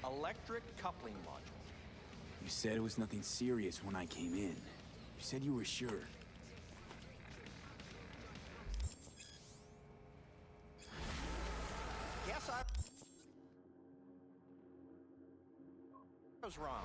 Electric coupling module. You said it was nothing serious when I came in. You said you were sure. Guess I was wrong.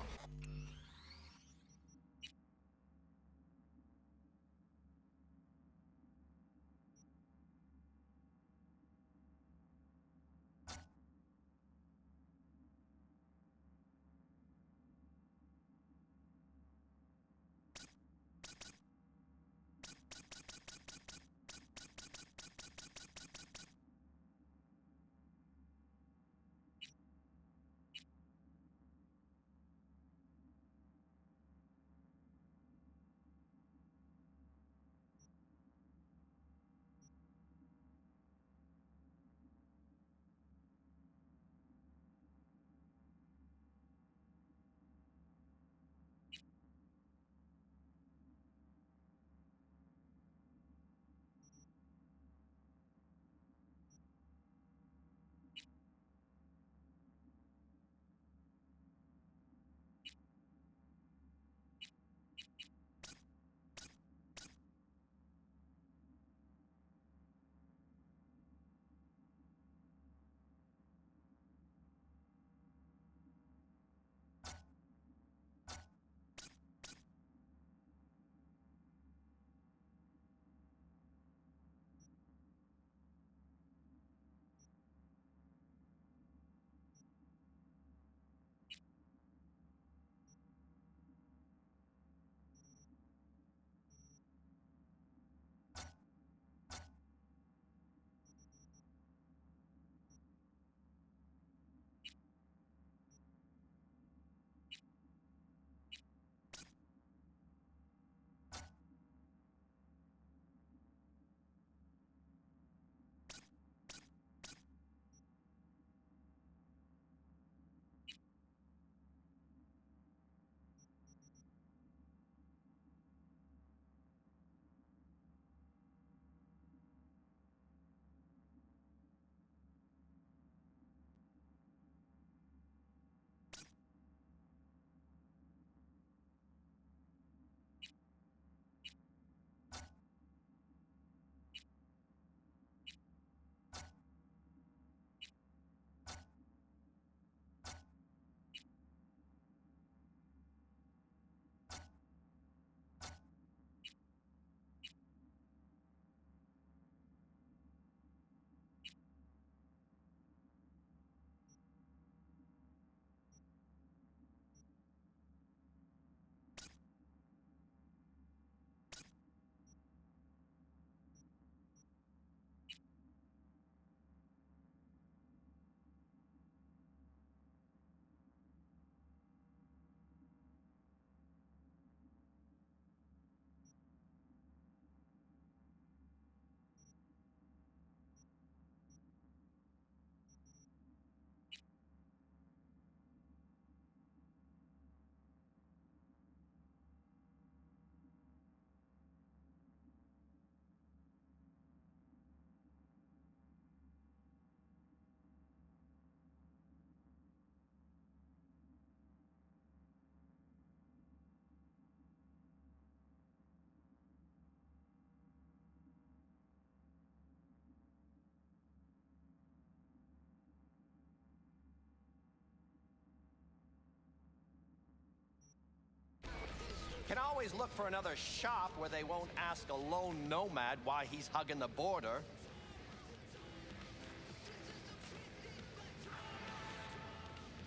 Can always look for another shop where they won't ask a lone nomad why he's hugging the border.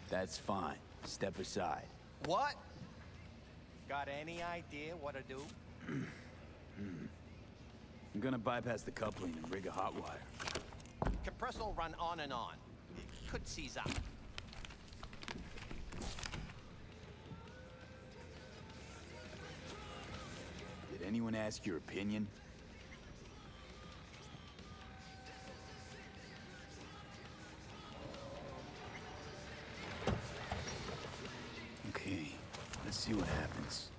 That's fine. Step aside. What? Got any idea what to do? I'm gonna bypass the coupling and rig a hot wire. Compressor will run on and on. It could seize up. Did anyone ask your opinion? Okay, let's see what happens.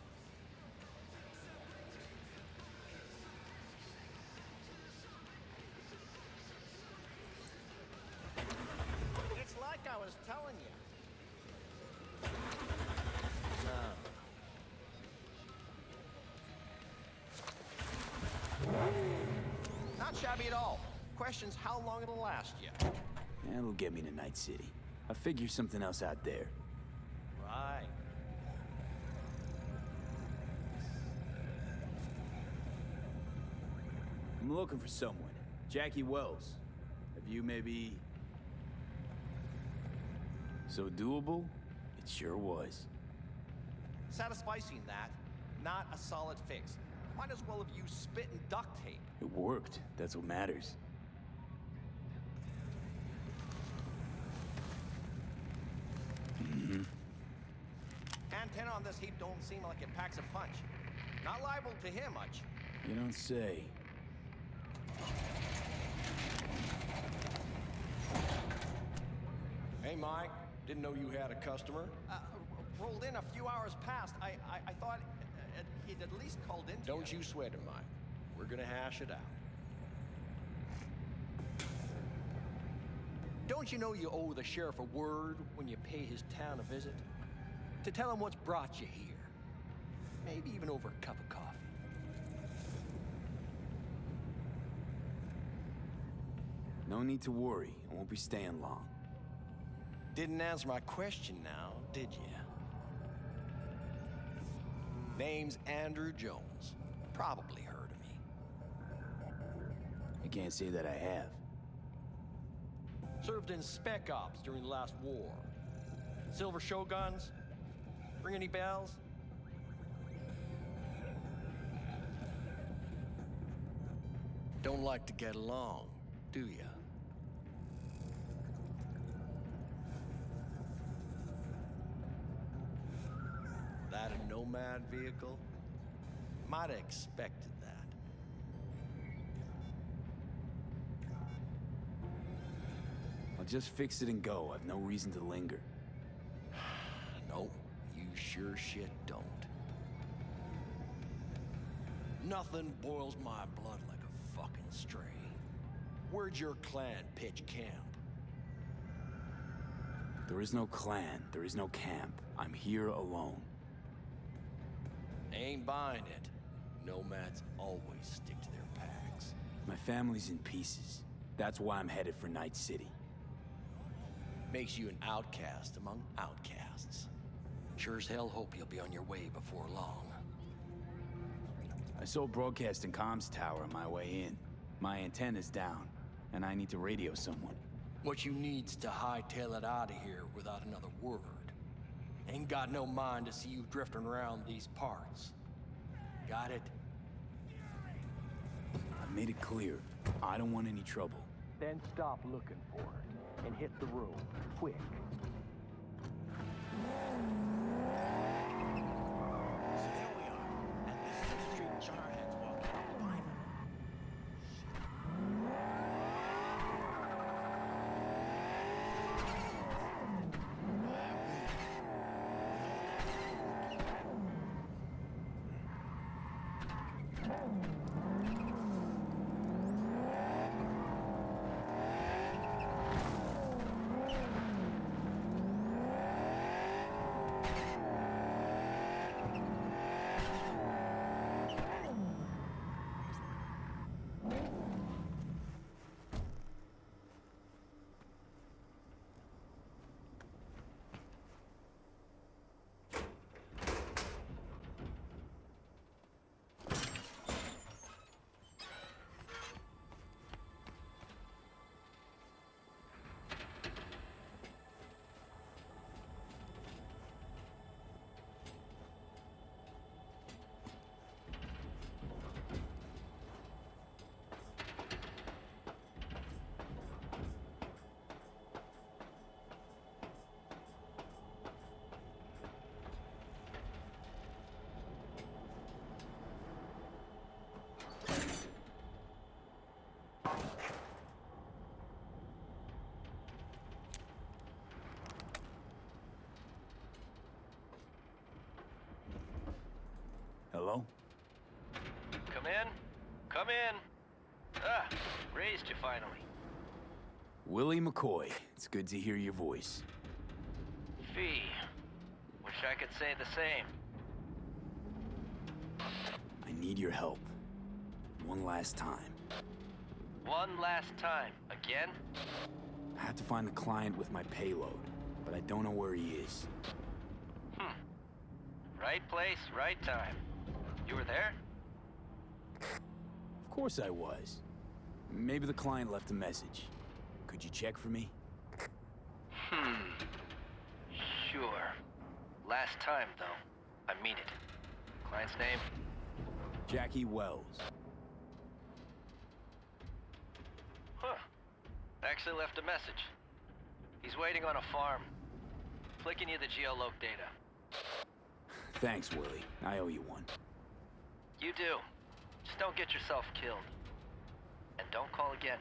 It's like I was telling you. Not shabby at all. Question's how long it'll last you. That'll get me to Night City. I'll figure something else out there. Right. I'm looking for someone. Jackie Wells. Have you maybe... So doable? It sure was. Satisficing that, not a solid fix. Might as well have used spit and duct tape. It worked. That's what matters. Antenna on this heap don't seem like it packs a punch. Not liable to hear much. You don't say. Hey, Mike. Didn't know you had a customer. Rolled in a few hours past. I thought he'd at least called in. Don't you sweat it, Mike. We're gonna hash it out. Don't you know you owe the sheriff a word when you pay his town a visit? To tell him what's brought you here. Maybe even over a cup of coffee. No need to worry. I won't be staying long. Didn't answer my question now, did you? Name's Andrew Jones. Probably heard of me. I can't say that I have. Served in Spec Ops during the last war. Silver Shoguns? Ring any bells? Don't like to get along, do ya? That a Nomad vehicle? Might have expected that. I'll just fix it and go. I've no reason to linger. No, you sure shit don't. Nothing boils my blood like a fucking stray. Where'd your clan pitch camp? There is no clan. There is no camp. I'm here alone. Ain't buying it. Nomads always stick to their packs. My family's in pieces. That's why I'm headed for Night City. Makes you an outcast among outcasts. Sure as hell hope you'll be on your way before long. I saw a broadcasting comms tower on my way in. My antenna's down, and I need to radio someone. What you need's to hightail it out of here without another word. Ain't got no mind to see you drifting around these parts. Got it? I made it clear. I don't want any trouble. Then stop looking for it and hit the road, quick. So there we are, at this 6th Street Jarheads walking out live. Hello? Come in. Come in. Ah, raised you finally. Willie McCoy. It's good to hear your voice. Fee. Wish I could say the same. I need your help. One last time. One last time. Again? I have to find the client with my payload, but I don't know where he is. Right place, right time. You were there? Of course I was. Maybe the client left a message. Could you check for me? Sure. Last time, though. I mean it. Client's name? Jackie Wells. Huh. Actually left a message. He's waiting on a farm. Flicking you the geoloc data. Thanks, Willie. I owe you one. You do. Just don't get yourself killed. And don't call again.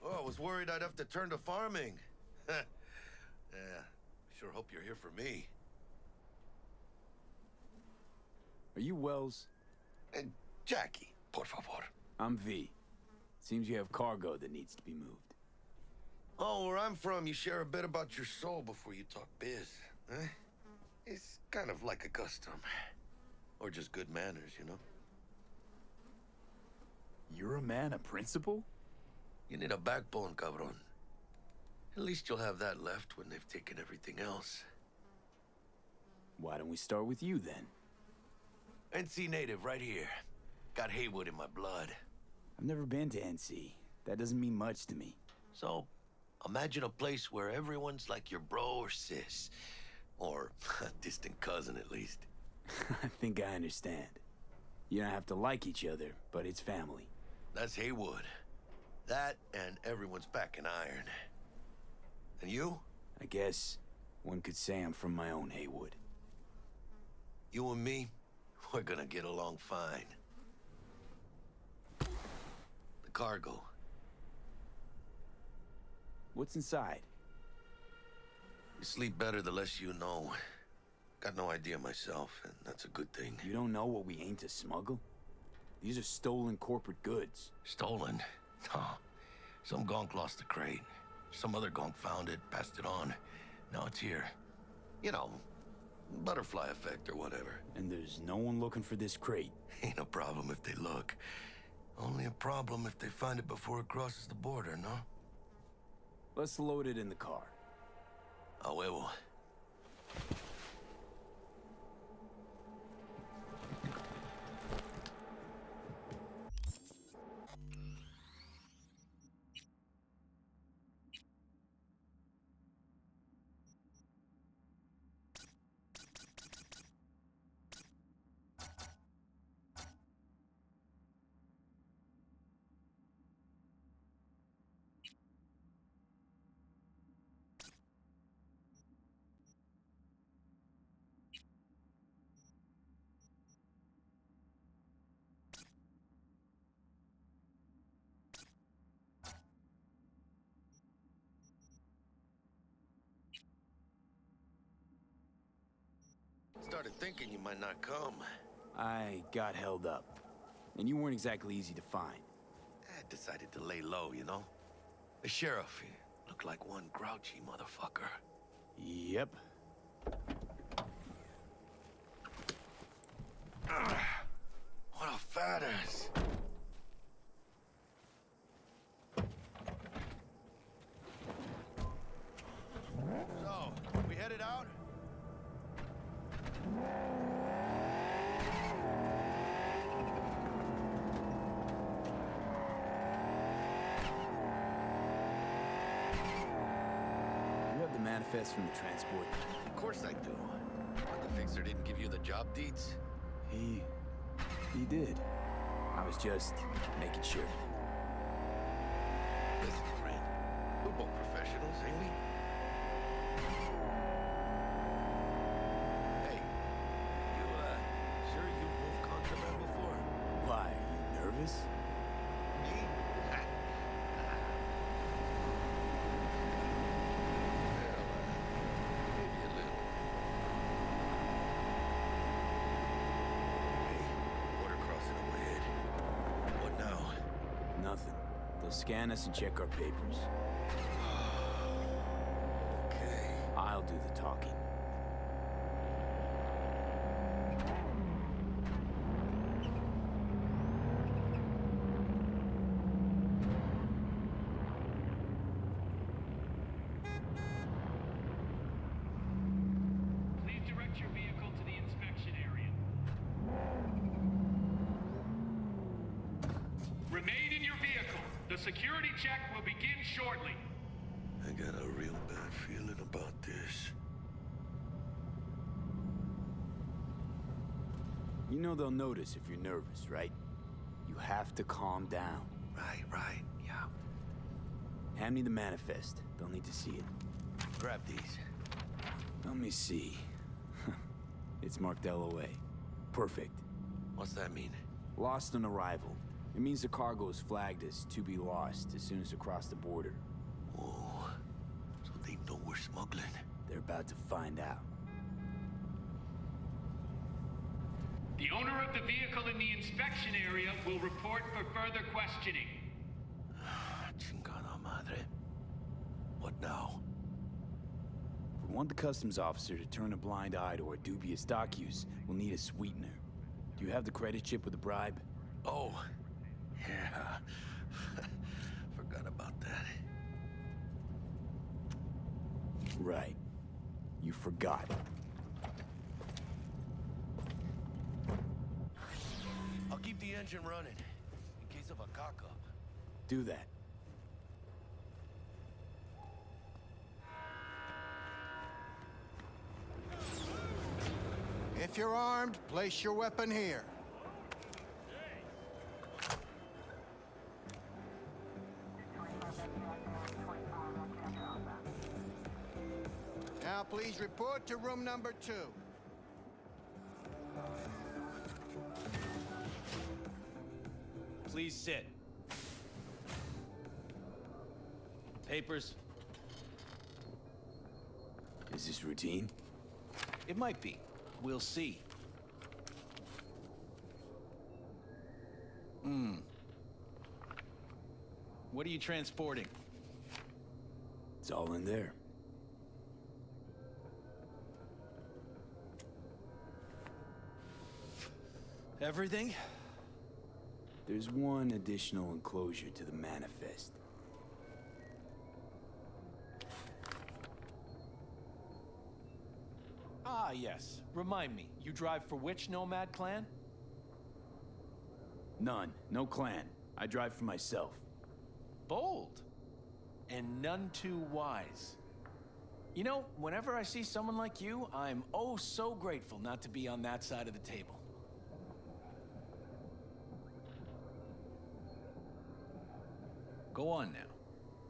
Oh, I was worried I'd have to turn to farming. Yeah, sure hope you're here for me. Are you Wells? Jackie, por favor. I'm V. Seems you have cargo that needs to be moved. Oh, where I'm from, you share a bit about your soul before you talk biz, eh? It's kind of like a custom. Or just good manners, you know? You're a man of principle? You need a backbone, cabron. At least you'll have that left when they've taken everything else. Why don't we start with you, then? NC native, right here. Got Haywood in my blood. I've never been to NC. That doesn't mean much to me. So, imagine a place where everyone's like your bro or sis. Or a distant cousin, at least. I think I understand. You don't have to like each other, but it's family. That's Haywood. That and everyone's back in iron. And you? I guess one could say I'm from my own Haywood. You and me, we're gonna get along fine. The cargo. What's inside? You sleep better the less you know. Got no idea myself, and that's a good thing. You don't know what we aim to smuggle? These are stolen corporate goods. Stolen? No. Some gonk lost the crate. Some other gonk found it, passed it on. Now it's here. You know, butterfly effect or whatever. And there's no one looking for this crate. Ain't a problem if they look. Only a problem if they find it before it crosses the border, no? Let's load it in the car. A huevo. Started thinking you might not come. I got held up. And you weren't exactly easy to find. I decided to lay low, you know? The sheriff, he looked like one grouchy motherfucker. Yep. What a fat ass. So, we headed out? You have the manifest from the transport. Of course I do. But the fixer didn't give you the job deeds? He did. I was just making sure. Listen, friend. We're both professionals, ain't we? Hey, you, sure you moved contraband before? Why, are you nervous? Me? Well, maybe a little. Hey, border crossing up ahead. What now? Nothing. They'll scan us and check our papers. Okay. I'll do the talking. Please direct your vehicle to the inspection area. Remain in your vehicle. The security check will begin shortly. I got a real bad feeling about this. You know they'll notice if you're nervous, right? You have to calm down. Right, yeah. Hand me the manifest. They'll need to see it. Grab these. Let me see. It's marked LOA. Perfect. What's that mean? Lost on arrival. It means the cargo is flagged as to be lost as soon as across the border. Oh, so they know we're smuggling. They're about to find out. The owner of the vehicle in the inspection area will report for further questioning. Chingada madre. What now? If we want the customs officer to turn a blind eye to our dubious dock use, we'll need a sweetener. Do you have the credit chip with the bribe? Oh, yeah. Forgot about that. Right. You forgot. I'll keep the engine running in case of a cock-up. Do that. If you're armed, place your weapon here. Now please report to room number 2. Please sit. Papers? Is this routine? It might be. We'll see. What are you transporting? It's all in there. Everything? There's one additional enclosure to the manifest. Ah, yes. Remind me, you drive for which nomad clan? None. No clan. I drive for myself. Bold. And none too wise. You know, whenever I see someone like you, I'm oh so grateful not to be on that side of the table. Go on now.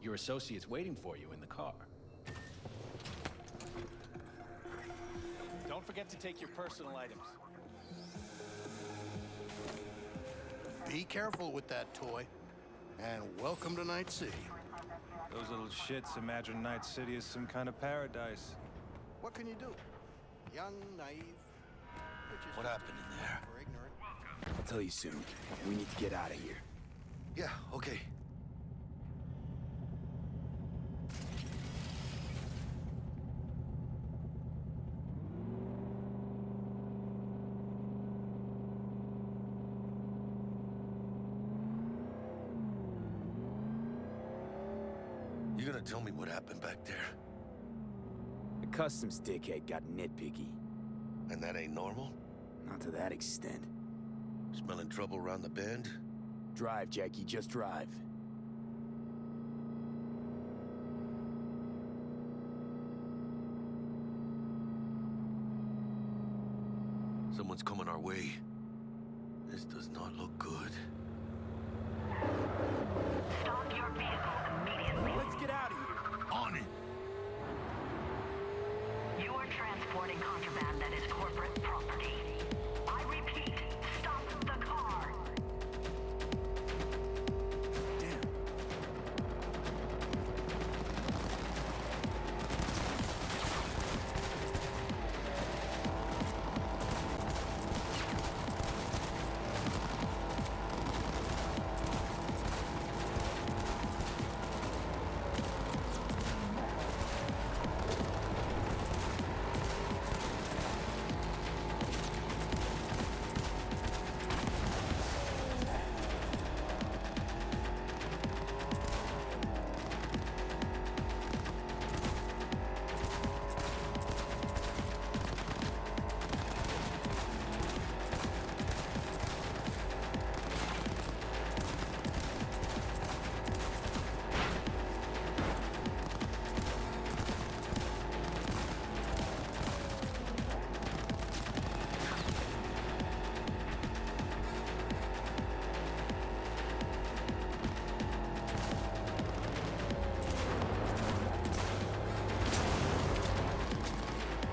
Your associate's waiting for you in the car. Don't forget to take your personal items. Be careful with that toy. And welcome to Night City. Those little shits imagine Night City is some kind of paradise. What can you do? Young, naive, Bitches What happened in there? for ignorant. I'll tell you soon. We need to get out of here. Yeah, okay. You gonna tell me what happened back there? The customs dickhead got nitpicky. And that ain't normal? Not to that extent. Smelling trouble around the bend? Drive, Jackie, just drive. Someone's coming our way. This does not look good. Stop your vehicle immediately. Let's get out of here. On it! You are transporting contraband that is corporate property. I repeat, stop the car. Damn.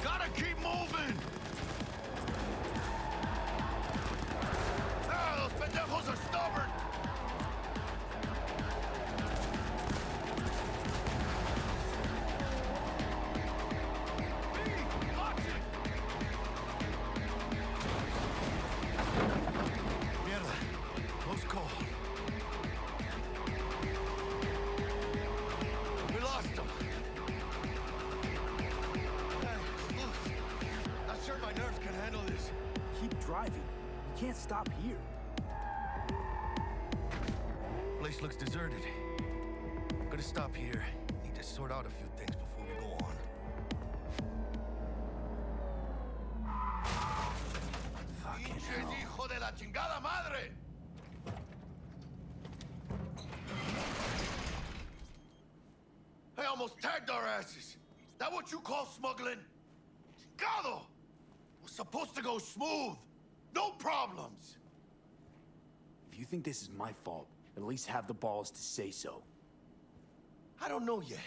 Gotta keep moving! Ah, those pendejos are stubborn! Hey, watch it! Mierda, close call. We lost him. Not sure my nerves can handle this. Keep driving. You can't stop here. Place looks deserted. Gonna stop here. Need to sort out a few things before we go on. Fucking Pinches hell. hijo de la chingada madre! I almost tagged our asses. That what you call smuggling? Chingado! Was supposed to go smooth. No problems. If you think this is my fault, at least have the balls to say so. I don't know yet.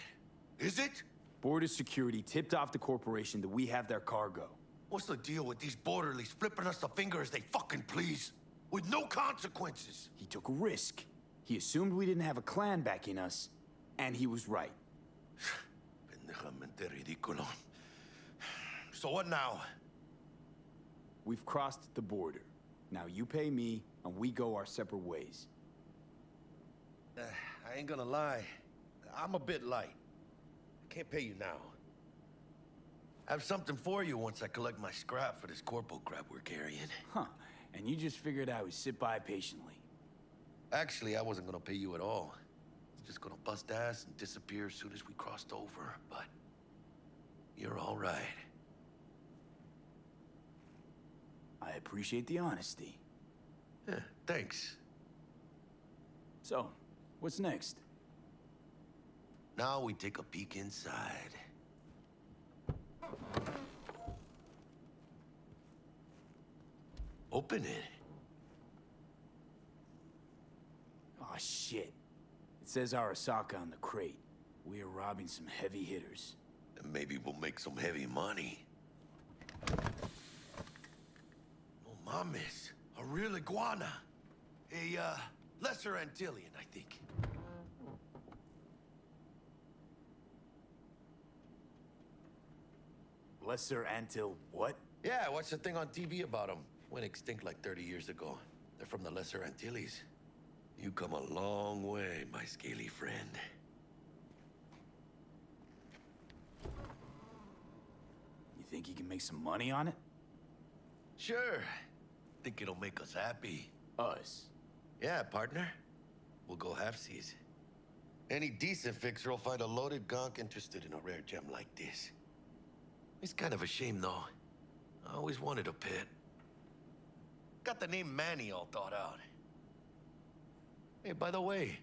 Is it? Border security tipped off the corporation that we have their cargo. What's the deal with these borderlies flipping us the finger as they fucking please? With no consequences. He took a risk. He assumed we didn't have a clan backing us, and he was right. Pendejamente ridículo. So what now? We've crossed the border. Now you pay me, and we go our separate ways. I ain't gonna lie. I'm a bit light. I can't pay you now. I have something for you once I collect my scrap for this corpo crap we're carrying. Huh. And you just figured I would sit by patiently. Actually, I wasn't gonna pay you at all. I was just gonna bust ass and disappear as soon as we crossed over, but you're all right. I appreciate the honesty. Yeah, thanks. So, what's next? Now we take a peek inside. Open it. Oh shit. It says Arasaka on the crate. We are robbing some heavy hitters. And maybe we'll make some heavy money. No mames. A real iguana. A, lesser Antillean, I think. Lesser Antil what? Yeah, I watched a thing on TV about them. Went extinct like 30 years ago. They're from the Lesser Antilles. You come a long way, my scaly friend. You think you can make some money on it? Sure. Think it'll make us happy. Us? Yeah, partner. We'll go halfsies. Any decent fixer will find a loaded gonk interested in a rare gem like this. It's kind of a shame, though. I always wanted a pet. Got the name Manny all thought out. Hey, by the way,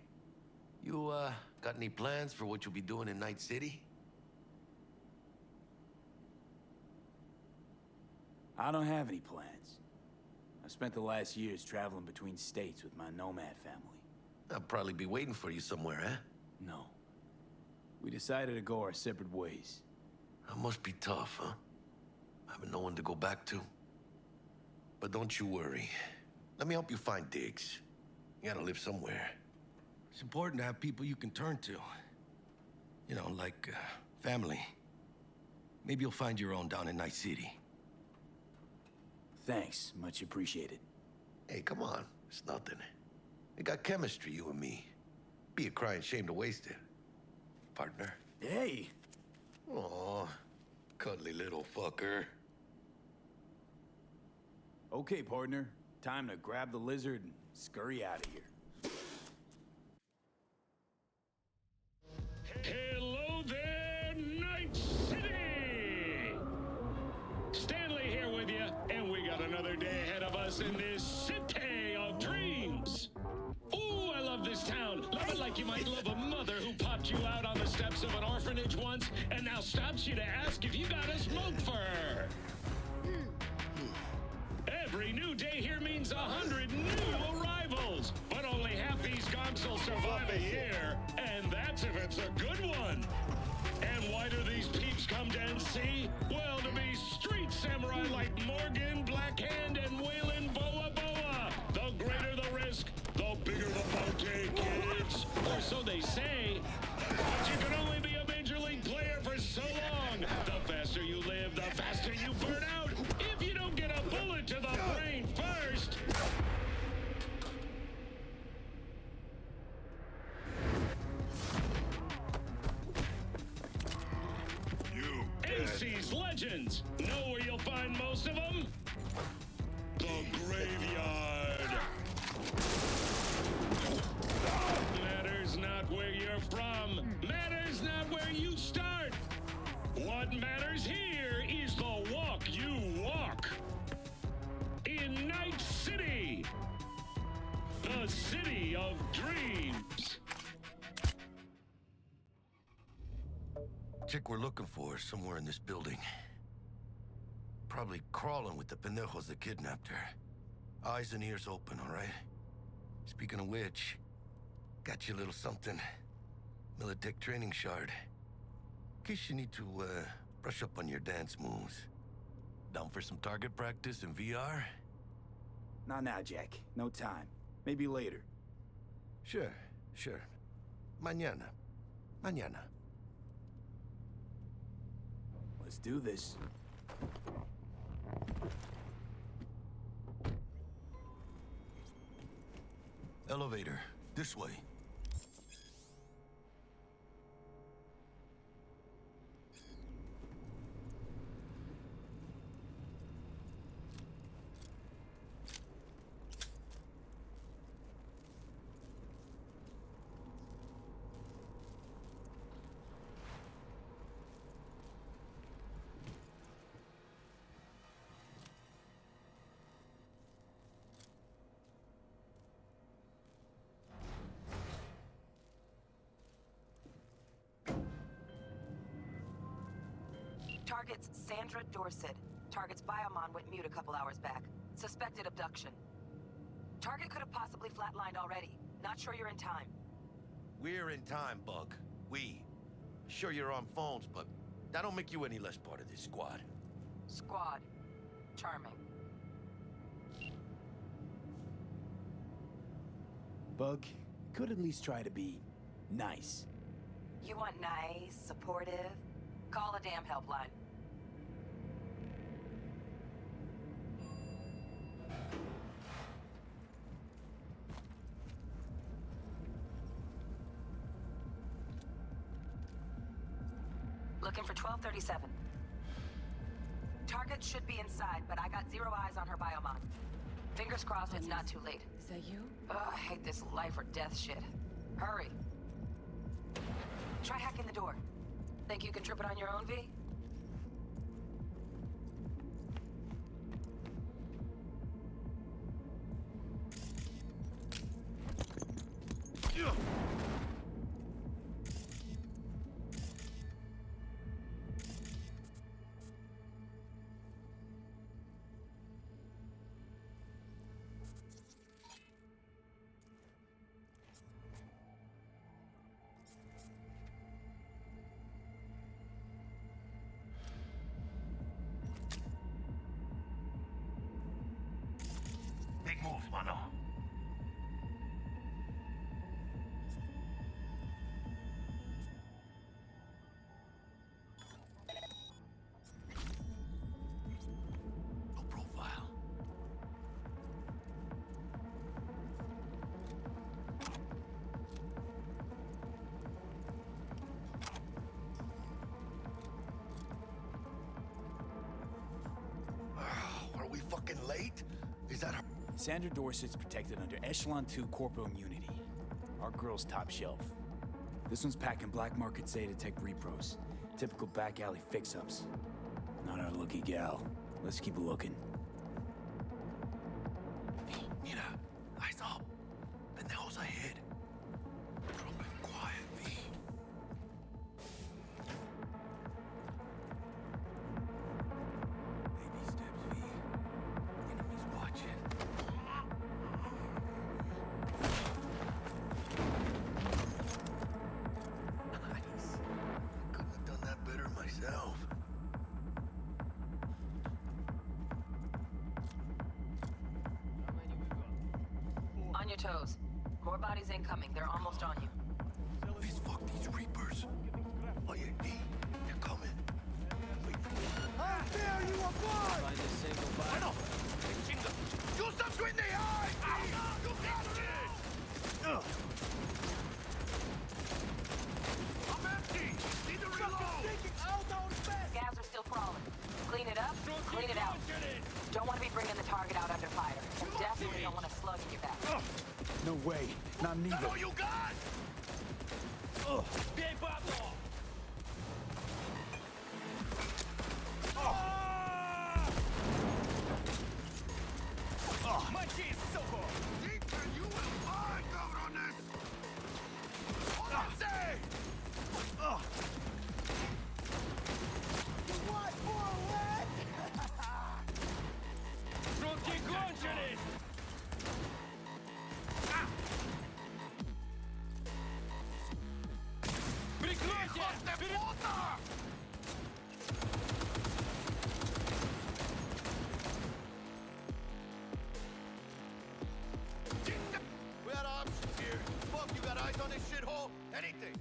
you, got any plans for what you'll be doing in Night City? I don't have any plans. I've spent the last years traveling between states with my nomad family. I'll probably be waiting for you somewhere, eh? No. We decided to go our separate ways. That must be tough, huh? Having no one to go back to. But don't you worry. Let me help you find digs. You gotta live somewhere. It's important to have people you can turn to. You know, like, family. Maybe you'll find your own down in Night City. Thanks, much appreciated. Hey, come on. It's nothing. We got chemistry, you and me. Be a crying shame to waste it. Partner. Hey! Aw, cuddly little fucker. Okay, partner. Time to grab the lizard and scurry out of here. Hello there, Night City! Stanley here with you, and we got another day ahead of us in this city of dreams. Ooh, I love this town. Love it like you might love a mother who popped you out on the steps of an orphanage once and now stops you to ask if you got a smoke for her. Every new day here means 100 new arrivals, but only half these gonks will survive a year, and that's if it's a good one. And why do these peeps come to NC? Well, to be street samurai like Morgan, Blackhand, and Waylon Boa Boa. The greater the risk, the bigger the bounty, kids. Or so they say. But you can only be a major league player for so long. The faster you live, the faster you burn out. If you don't get a bullet to the brain first. NC's legends. Know where you'll find most of them? The graveyard. Matters not where you're from. Matters not where you start. What matters here is the walk you walk. In Night City. The city of dreams. Chick we're looking for is somewhere in this building. Probably crawling with the pendejos that kidnapped her. Eyes and ears open, all right? Speaking of which, got you a little something. Militech training shard. In case you need to, brush up on your dance moves. Down for some target practice in VR? Not now, Jack. No time. Maybe later. Sure. Mañana. Let's do this. Elevator. This way. Target's Sandra Dorset. Target's biomon went mute a couple hours back. Suspected abduction. Target could have possibly flatlined already. Not sure you're in time. We're in time, Bug. We. Sure you're on phones, but that don't make you any less part of this squad. Squad. Charming. Bug, could at least try to be nice. You want nice, supportive? Call a damn helpline. Looking for 1237. Target should be inside, but I got zero eyes on her biomon. Fingers crossed it's not too late. Is that you? I hate this life or death shit. Hurry. Try hacking the door. Think you can trip it on your own, V? Big move, mano. No profile. Are we fucking late? Is that her? Sandra Dorset's protected under Echelon 2 corporal immunity. Our girl's top shelf. This one's packing black market Zetatech repros. Typical back alley fix-ups. Not our lucky gal. Let's keep looking. Mira, eyes up. Pendejos ahead. Quiet, V. Baby steps, V. Enemies watching. Nice. Couldn't have done that better myself. On your toes. More bodies incoming. They're almost on you. Please fuck these Reapers. Oh yeah, V. They're coming. Wait for me. How dare you apply? Find a single body. Bueno. Chinga. Do something in the eye! You got it! I'm empty! Need to reload! Scavs are still crawling. Clean it up, clean it out. Don't want to be bringing the target out under fire. And definitely don't want a slug in your back. No way. Not neither. That's all you got! Bien, Pablo! Think that you will find, cabrones! Say! What for, Red? Руки кончились! Прикройте! We had options here. Fuck, you got eyes on this shithole? Anything.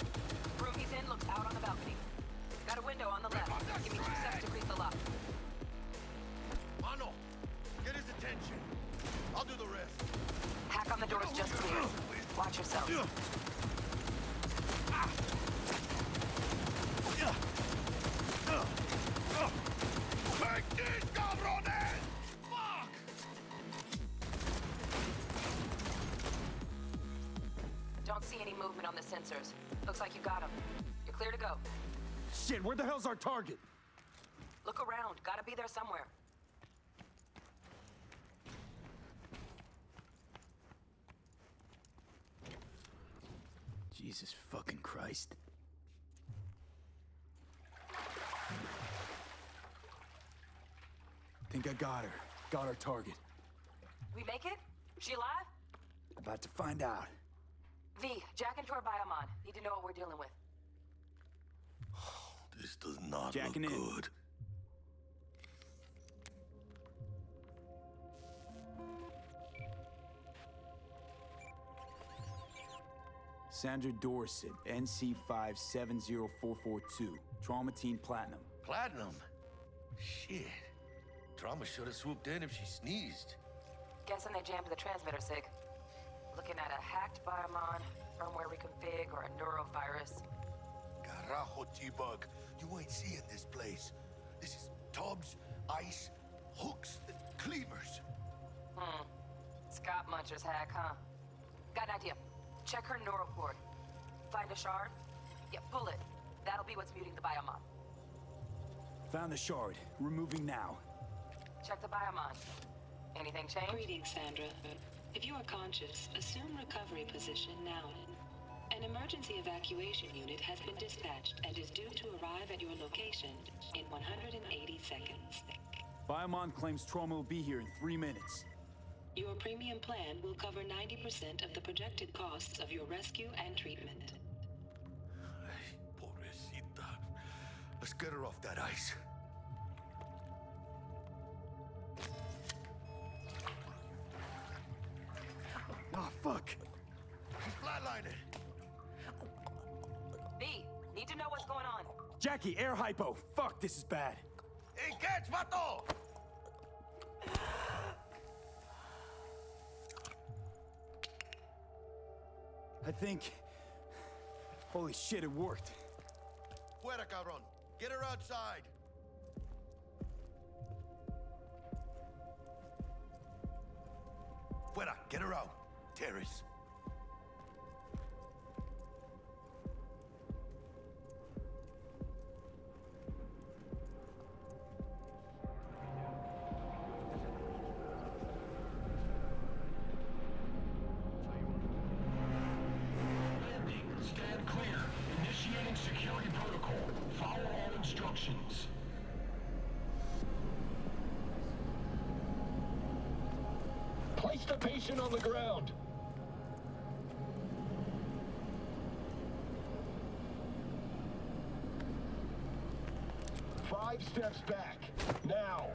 Room he's in looks out on the balcony. Got a window on the left. Give me 2 seconds to creep the lock. Mano, get his attention. I'll do the rest. Hack on the door's just cleared. Watch yourselves. Take this, cabrones! Fuck! Don't see any movement on the sensors. Looks like you got them. You're clear to go. Shit, where the hell's our target? Look around. Gotta be there somewhere. Jesus fucking Christ. Think I got her. Got our target. We make it? She alive? About to find out. V, jack into her biomon. Need to know what we're dealing with. This does not Jacking look in. good. Sandra Dorset, NC570442. Traumatine Platinum. Platinum? Shit. Trauma should have swooped in if she sneezed. Guessing they jammed the transmitter, Sig. Looking at a hacked biomon, firmware reconfig, or a neurovirus. Gotta carajo, T-Bug. You ain't seeing this place. This is tubs, ice, hooks, and cleavers. Scott Muncher's hack, huh? Got an idea. Check her neural cord. Find a shard? Yeah, pull it. That'll be what's muting the biomon. Found the shard. Removing now. Check the biomon. Anything change? Greetings, Sandra. If you are conscious, assume recovery position now. An emergency evacuation unit has been dispatched and is due to arrive at your location in 180 seconds. Biomon claims trauma will be here in 3 minutes. Your premium plan will cover 90% of the projected costs of your rescue and treatment. Pobrecita. Let's get her off that ice. Oh, fuck. She's flatlining. B, need to know what's going on. Jackie, air hypo. Fuck, this is bad. Hey, catch, vato! I think... Holy shit, it worked. Fuera, cabrón. Get her outside. Fuera, get her out. Terrace. Stand clear. Initiating security protocol. Follow all instructions. Place the patient on the ground. Five steps back. Now.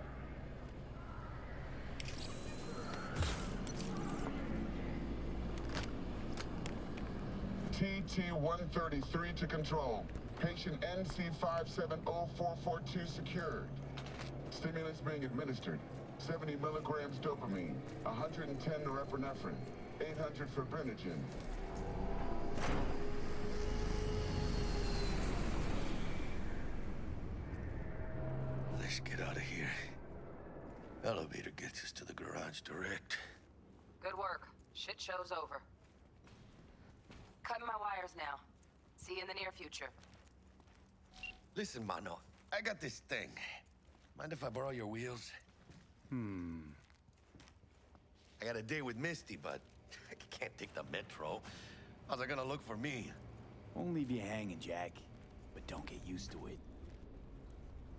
TT-133 to control. Patient NC570442 secured. Stimulants being administered. 70 milligrams dopamine, 110 norepinephrine, 800 fibrinogen. Let's get out of here. Elevator gets us to the garage direct. Good work. Shit show's over. Cutting my wires now. See you in the near future. Listen, mano, I got this thing. Mind if I borrow your wheels? I got a date with Misty, but I can't take the metro. How's it gonna look for me? Won't leave you hanging, Jack. But don't get used to it.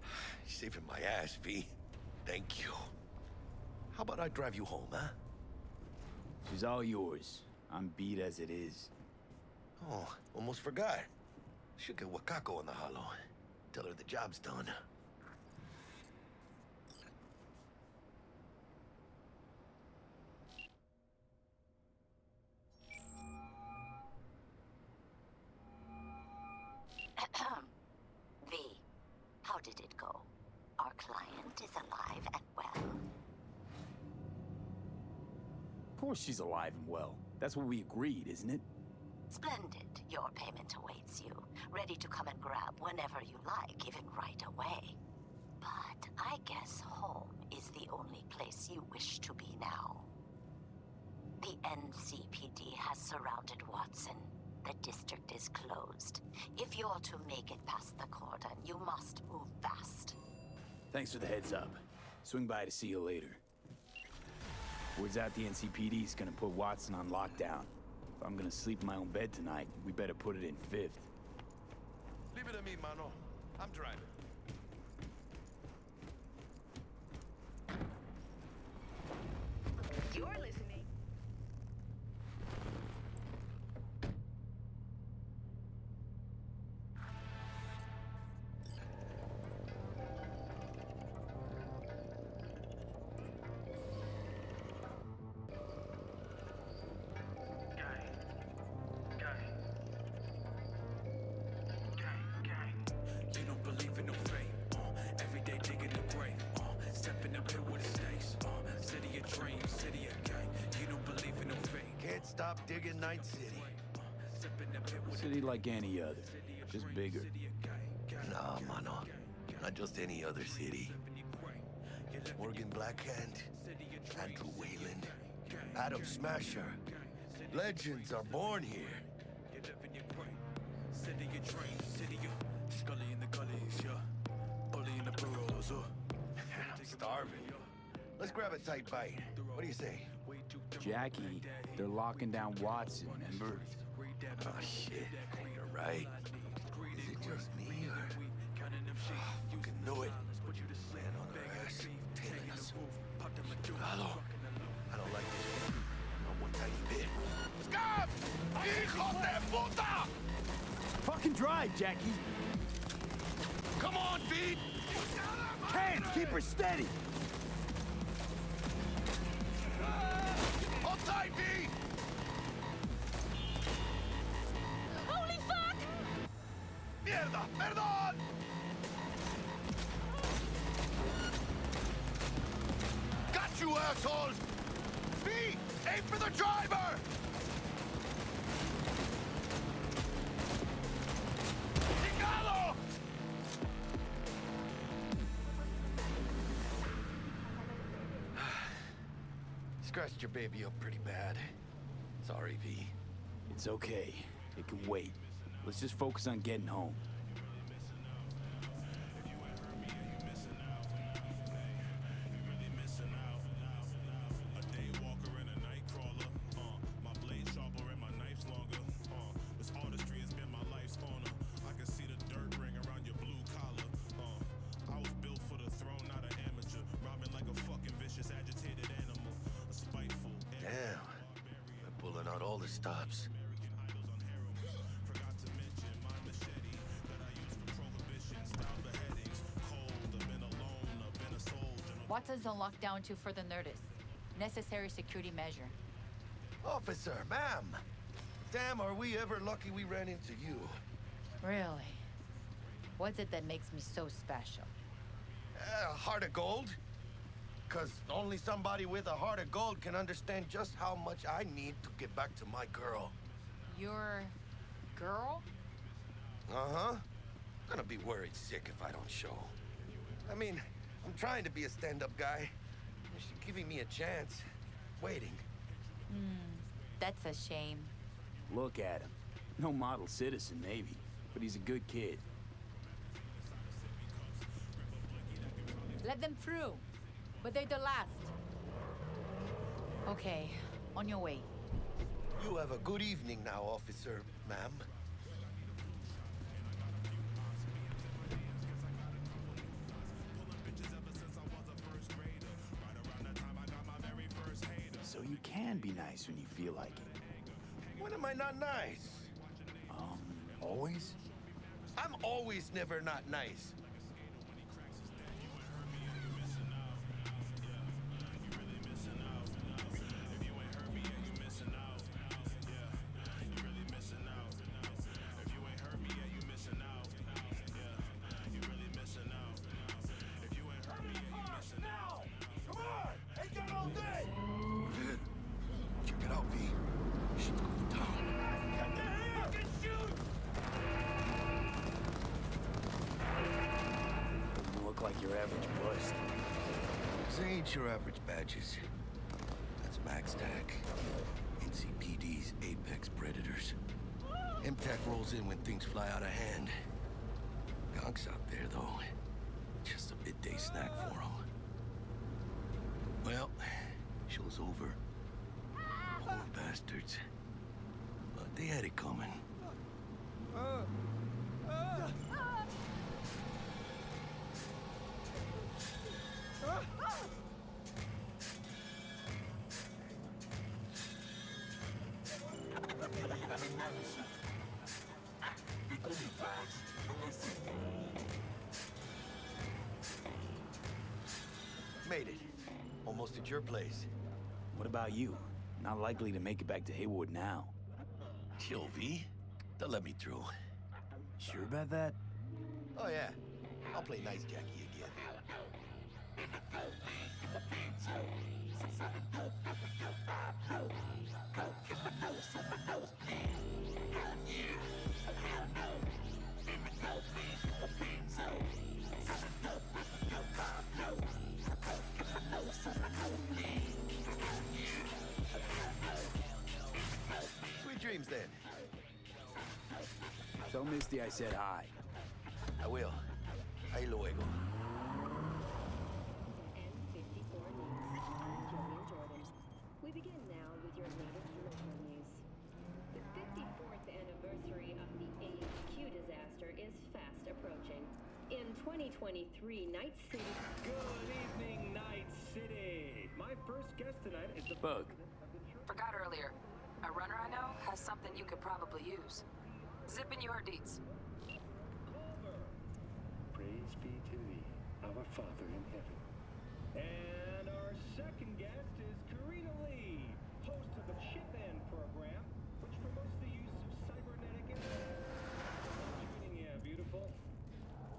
You're saving my ass, V. Thank you. How about I drive you home, huh? She's all yours. I'm beat as it is. Oh, almost forgot. Should get Wakako in the hollow. Tell her the job's done. V, how did it go? Our client is alive and well. Of course she's alive and well. That's what we agreed, isn't it? Splendid. Your payment awaits you. Ready to come and grab whenever you like, even right away. But I guess home is the only place you wish to be now. The NCPD has surrounded Watson. The district is closed. If you're to make it past the cordon, you must move fast. Thanks for the heads up. Swing by to see you later. Word's out the NCPD's gonna put Watson on lockdown. If I'm gonna sleep in my own bed tonight, we better put it in 5th. Leave it to me, mano. I'm driving. You're listening. You don't believe in no fate. Every day digging the grave. Step in the pit with the snakes. City of dreams, city of gang. You don't believe in no fate. Can't stop digging Night City. City like any other. Just bigger. Nah, mano. Not just any other city. Morgan Blackhand, Andrew Wayland, Adam Smasher. Legends are born here. City of dreams, city of Scully in the gullies, yeah. Bully in the burrows, I'm starving. Let's grab a tight bite. What do you say? Jackie, they're locking down Watson, remember? Oh, shit. You're right. Is it just me, or... Oh, fucking knew it. Man on our ass, tailing us. Hello. I don't like this. Not one tiny bit. Scab! Hijo de puta! Fucking drive, Jackie! Come on, V! Can't! Keep her steady! Hold tight, V! Holy fuck! Mierda! Perdón! Got you, assholes! V! Aim for the driver! Chingado! Scratched your baby up pretty bad. Sorry, V. It's okay. It can wait. Let's just focus on getting home. Damn. We're pulling out all the stops. Watson's on lockdown to further notice. Necessary security measure. Officer, ma'am. Damn, are we ever lucky we ran into you. Really? What's it that makes me so special? A heart of gold? Because only somebody with a heart of gold can understand just how much I need to get back to my girl. Your girl? Uh-huh. Gonna be worried sick if I don't show. I mean, I'm trying to be a stand-up guy. She's giving me a chance. Waiting. That's a shame. Look at him. No model citizen, maybe, but he's a good kid. Let them through. But they're the last. Okay, on your way. You have a good evening now, officer, ma'am. So you can be nice when you feel like it. When am I not nice? Always? I'm always never not nice. Check it out, V. Shit's going down. Fucking shoot! Doesn't look like your average bust. This ain't your average badges. That's MaxTac. NCPD's apex predators. MTAC rolls in when things fly out of hand. Gonks out there, though. Just a midday snack for them. Well, show's over. Poor bastards. But they had it coming. Made it. Almost at your place. What about you? Not likely to make it back to Haywood now. Chill, V. They'll let me through. Sure about that? Oh, yeah. I'll play nice Jackie again. Misty I said hi. I will. Ahí luego. We begin now with your latest local news. The 54th anniversary of the HQ disaster is fast approaching. In 2023, Night City... Good evening, Night City! My first guest tonight is the... Bug. Forgot earlier. A runner I know has something you could probably use. Zipping you her deets. Praise be to thee, our Father in heaven. And our second guest is Karina Lee, host of the Chip In program, which promotes the use of cybernetic implants. Tuning in, beautiful.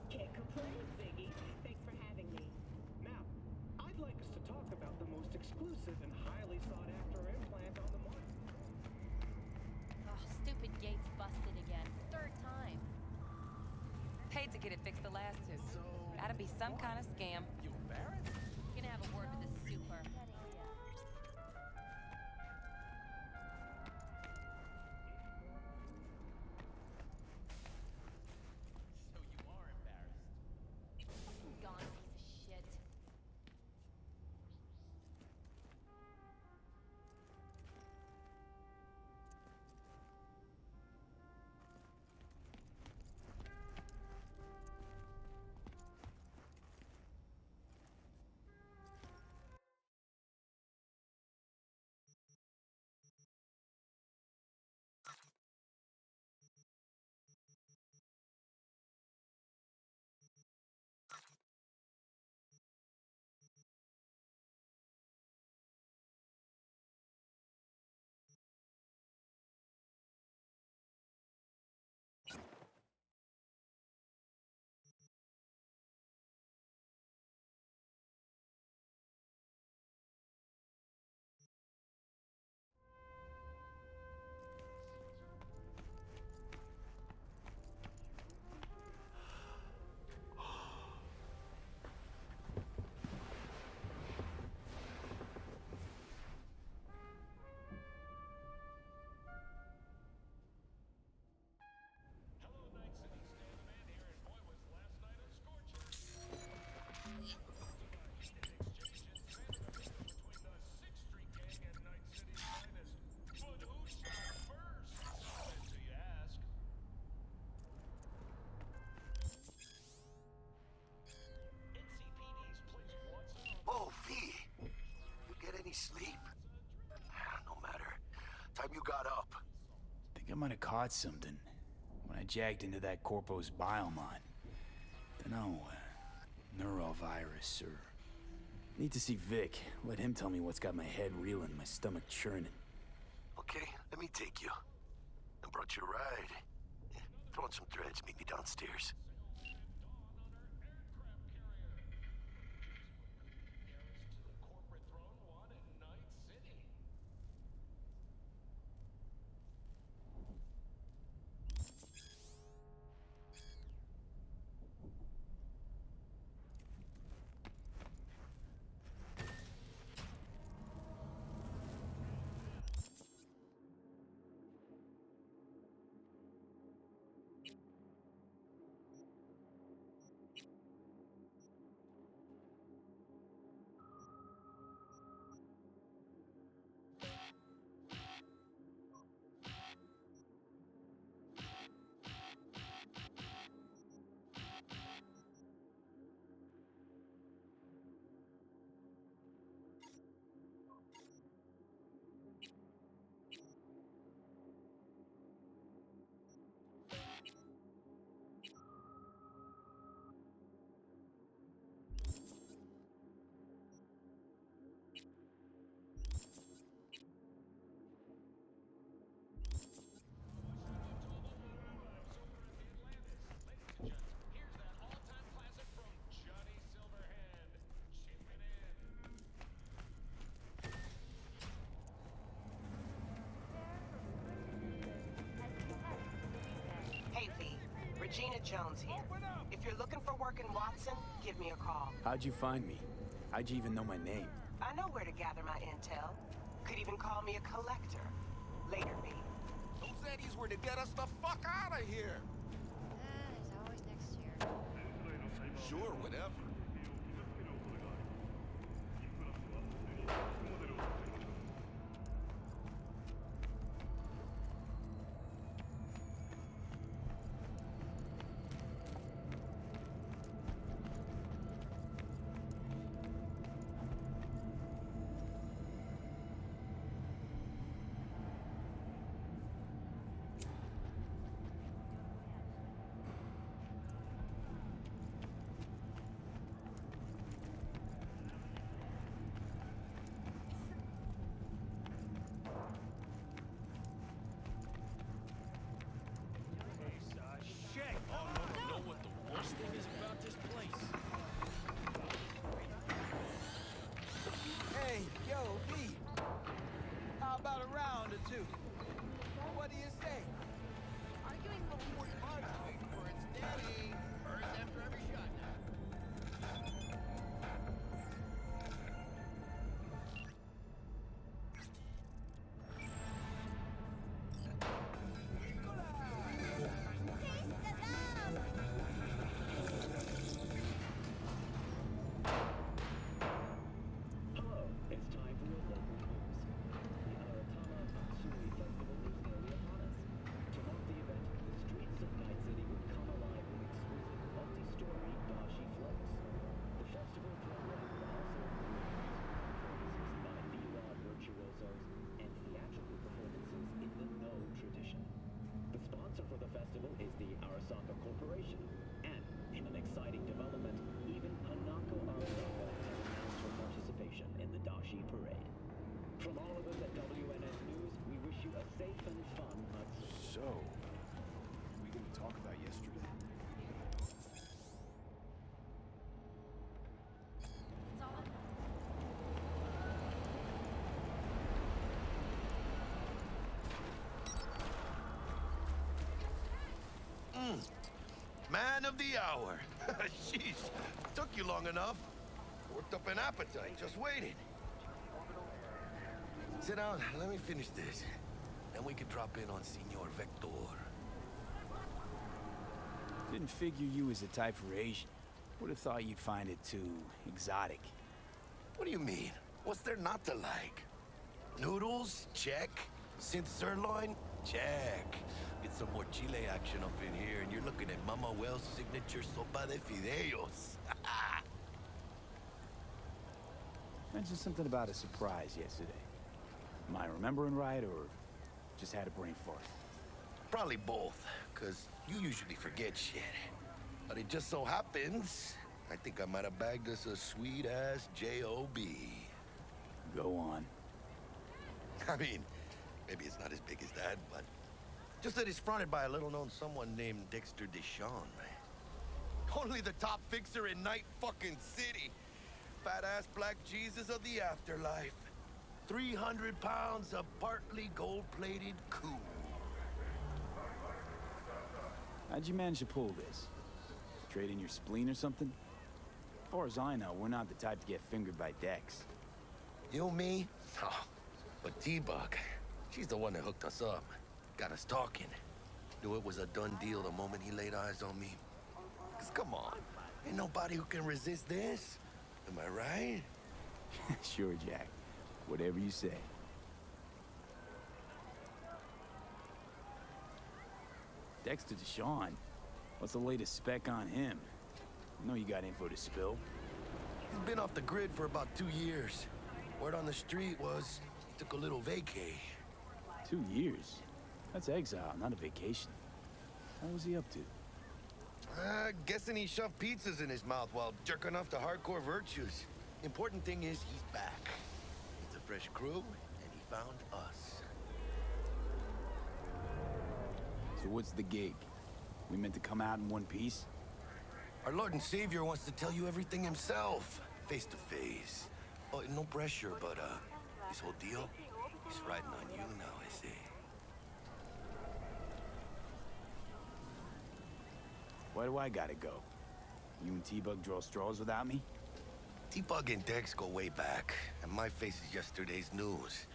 Can't complain, Ziggy. Thanks for having me. Now, I'd like us to talk about the most exclusive and highly sought-after implant on the market. Oh, stupid gates busted again. Third time. Paid to get it fixed the last two. Gotta be some kind of scam. You embarrassed? Gonna have a word with the super. So you are embarrassed. Fucking gone, piece of shit. Oh, V. You get any sleep? No matter. Time you got up. Think I might have caught something when I jacked into that Corpo's biomon. Dunno, neurovirus or... Need to see Vic. Let him tell me what's got my head reeling, my stomach churning. Okay, let me take you. I brought you a ride. Yeah, throw on some threads, meet me downstairs. Hey, V. Regina Jones here. If you're looking for work in Watson, give me a call. How'd you find me? How'd you even know my name? I know where to gather my intel. Could even call me a collector. Later, V. Those Eddies were to get us the fuck out of here. Sure, whatever. Shit! Oh, no, you know what the worst thing is about this place? Hey, yo, V. How about a round or two? What do you say? Arguing before much, waiting for its daddy. First after every shot now. Hello, it's time for your local news. The Aratama Matsuri Festival is nearly upon us. To mark the event, the streets of Night City will come alive with exquisite multi-story dashi floats. The festival program will also include performances by biwa virtuosos and theatrical performances in the No tradition. The sponsor for the festival is the Arasaka Corporation, and in an exciting development, even Hanako Arasaka has announced her participation in the Dashi Parade. From all of us at WNS News, we wish you a safe and fun Matsuri. So, what are we gonna talk about yesterday? Man of the hour. Sheesh, took you long enough. Worked up an appetite, just waiting. Sit down, let me finish this. Then we can drop in on Senor Vector. Didn't figure you was the type for Asian. Would have thought you'd find it too exotic. What do you mean? What's there not to like? Noodles? Check. Synth sirloin? Check. Get some more chile action up in here, and you're looking at Mama Wells' signature sopa de fideos. Mentioned something about a surprise yesterday. Am I remembering right, or just had a brain fart? Probably both, because you usually forget shit. But it just so happens, I think I might have bagged us a sweet-ass J.O.B. Go on. I mean, maybe it's not as big as that, but just that it's fronted by a little-known someone named Dexter Deshawn. Only the top fixer in Night fucking City. Fat-ass black Jesus of the afterlife. 300 pounds of partly gold-plated cool. How'd you manage to pull this? Trade in your spleen or something? As far as I know, we're not the type to get fingered by Dex. You, me? Oh, but T-Bug, she's the one that hooked us up. Got us talking. Knew it was a done deal the moment he laid eyes on me. 'Cause come on, ain't nobody who can resist this. Am I right? Sure, Jack. Whatever you say. Dexter Deshawn? What's the latest spec on him? I know you got info to spill. He's been off the grid for about 2 years. Word on the street was he took a little vacay. 2 years? That's exile, not a vacation. What was he up to? Guessing he shoved pizzas in his mouth while jerking off to hardcore virtues. Important thing is he's back. It's a fresh crew, and he found us. So what's the gig? We meant to come out in one piece? Our Lord and Savior wants to tell you everything himself, face to face. Oh, no pressure, but this whole deal, he's riding on you now, I see. Why do I gotta go? You and T-Bug draw straws without me? T-Bug and Dex go way back, and my face is yesterday's news.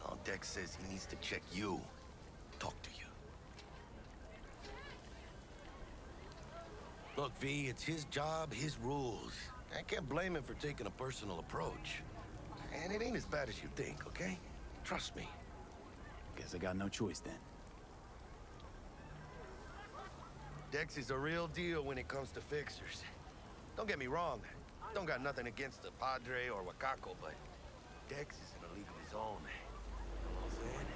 Now Dex says he needs to check you, talk to you. Look, V, it's his job, his rules. I can't blame him for taking a personal approach. And it ain't as bad as you think, okay? Trust me. Guess I got no choice then. Dex is a real deal when it comes to fixers. Don't get me wrong. Don't got nothing against the Padre or Wakako, but Dex is in a league of his own. You know what I'm saying?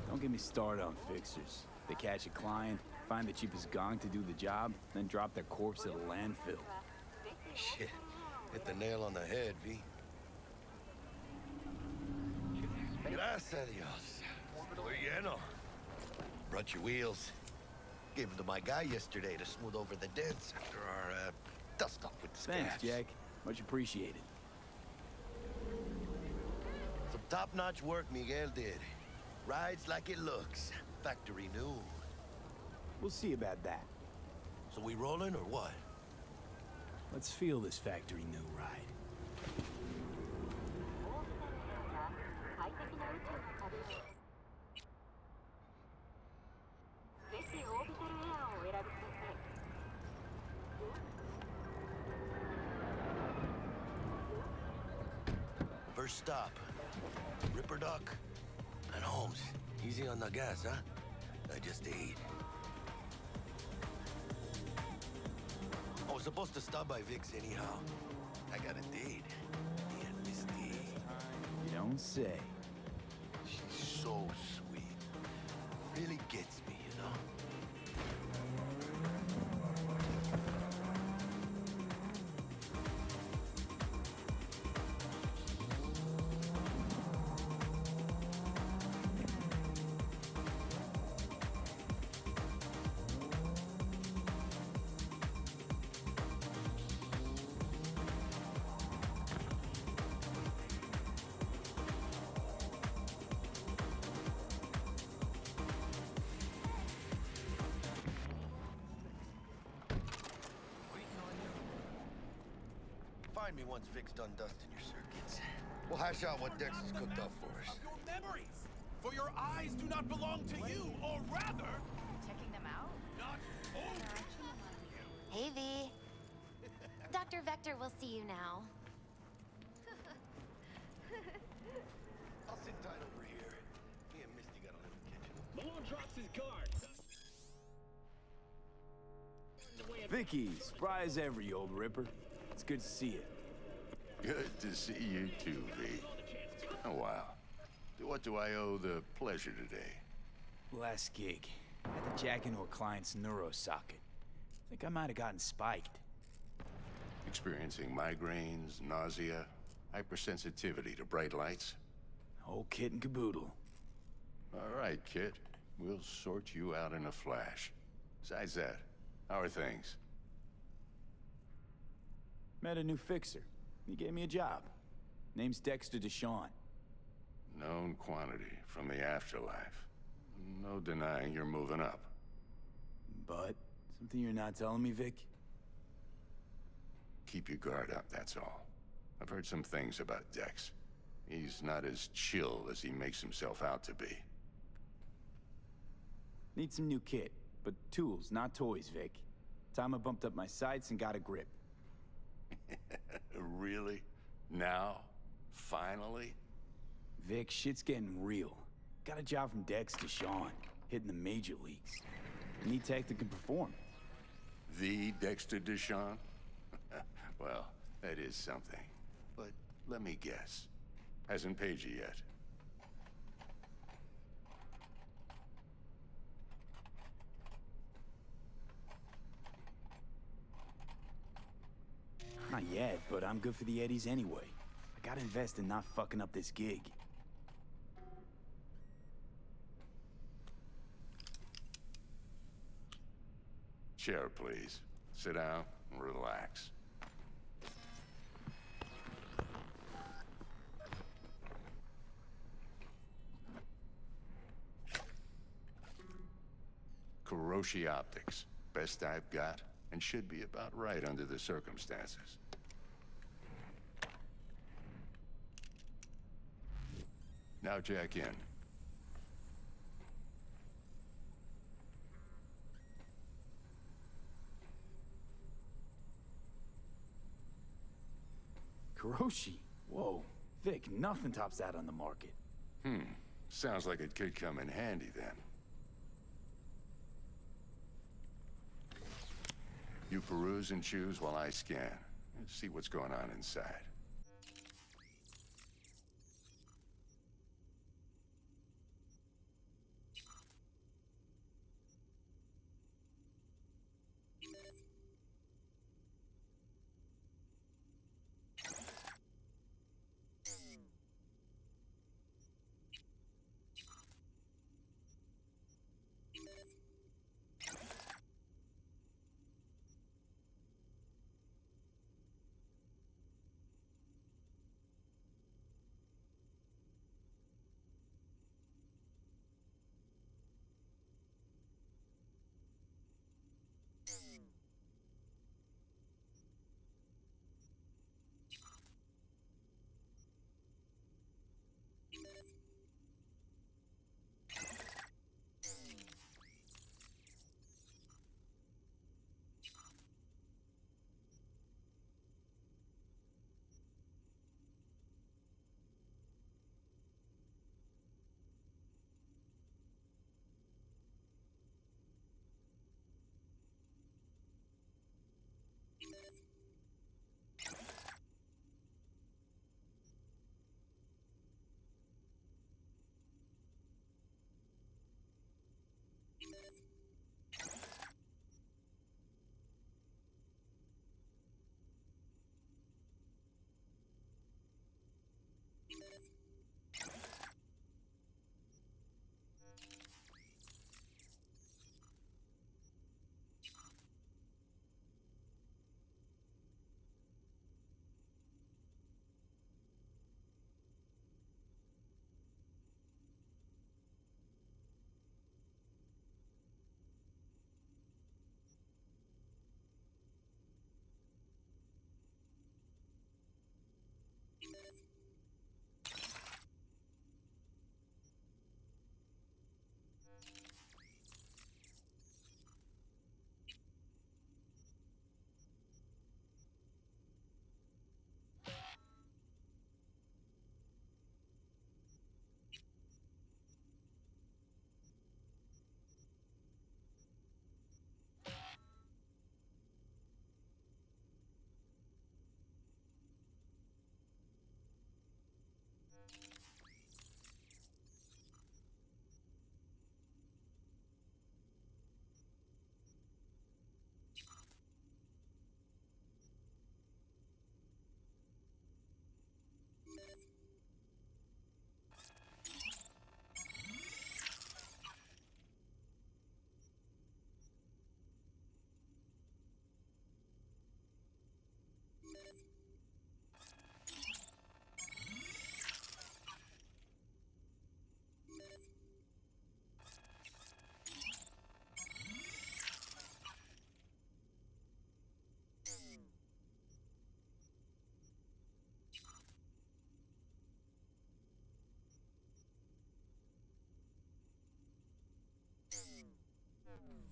Don't get me started on fixers. They catch a client, find the cheapest gong to do the job, then drop their corpse at a landfill. Shit. Hit the nail on the head, V. Gracias a Dios. We're lleno. Brought your wheels. Gave them to my guy yesterday to smooth over the dents after our, dust-up with the scabs. Thanks, Jack. Much appreciated. Some top-notch work Miguel did. Rides like it looks. Factory new. We'll see about that. So we rolling or what? Let's feel this factory new ride. First stop. Ripper Duck and Holmes. Easy on the gas, huh? I just ate. I was supposed to stop by Vic's anyhow. I got a date. Me and Misty. You don't say. She's so sweet. Really gets me, you know? Find me once Vic's done dusting your circuits. We'll hash out what Dex has cooked up for us. Your memories! For your eyes do not belong to you, or rather... Checking them out? Not over. Hey, V. Dr. Vector will see you now. I'll sit tight over here. Me and Misty got a little kitchen. Malone drops his card. Vicky, spry as ever, you old ripper. It's good to see you. Good to see you too, V. Oh, wow. What do I owe the pleasure today? Last gig. Had to jack into a client's neuro socket. Think I might have gotten spiked. Experiencing migraines, nausea, hypersensitivity to bright lights? Whole kit and caboodle. All right, kid. We'll sort you out in a flash. Besides that, how are things? Met a new fixer. He gave me a job. Name's Dexter Deshawn. Known quantity from the afterlife. No denying you're moving up. But, something you're not telling me, Vic? Keep your guard up, that's all. I've heard some things about Dex. He's not as chill as he makes himself out to be. Need some new kit, but tools, not toys, Vic. Time I bumped up my sights and got a grip. Really? Now? Finally? Vic, shit's getting real. Got a job from Dex Deshawn, hitting the major leagues. Need tech that can perform. The Dexter Deshawn? Well, that is something. But let me guess. Hasn't paid you yet. Not yet, but I'm good for the Eddies anyway. I gotta invest in not fucking up this gig. Chair, please. Sit down and relax. Kuroshi Optics. Best I've got, and should be about right under the circumstances. Now jack in. Kuroshi. Whoa. Vic, nothing tops that on the market. Sounds like it could come in handy then. You peruse and choose while I scan. Let's see what's going on inside.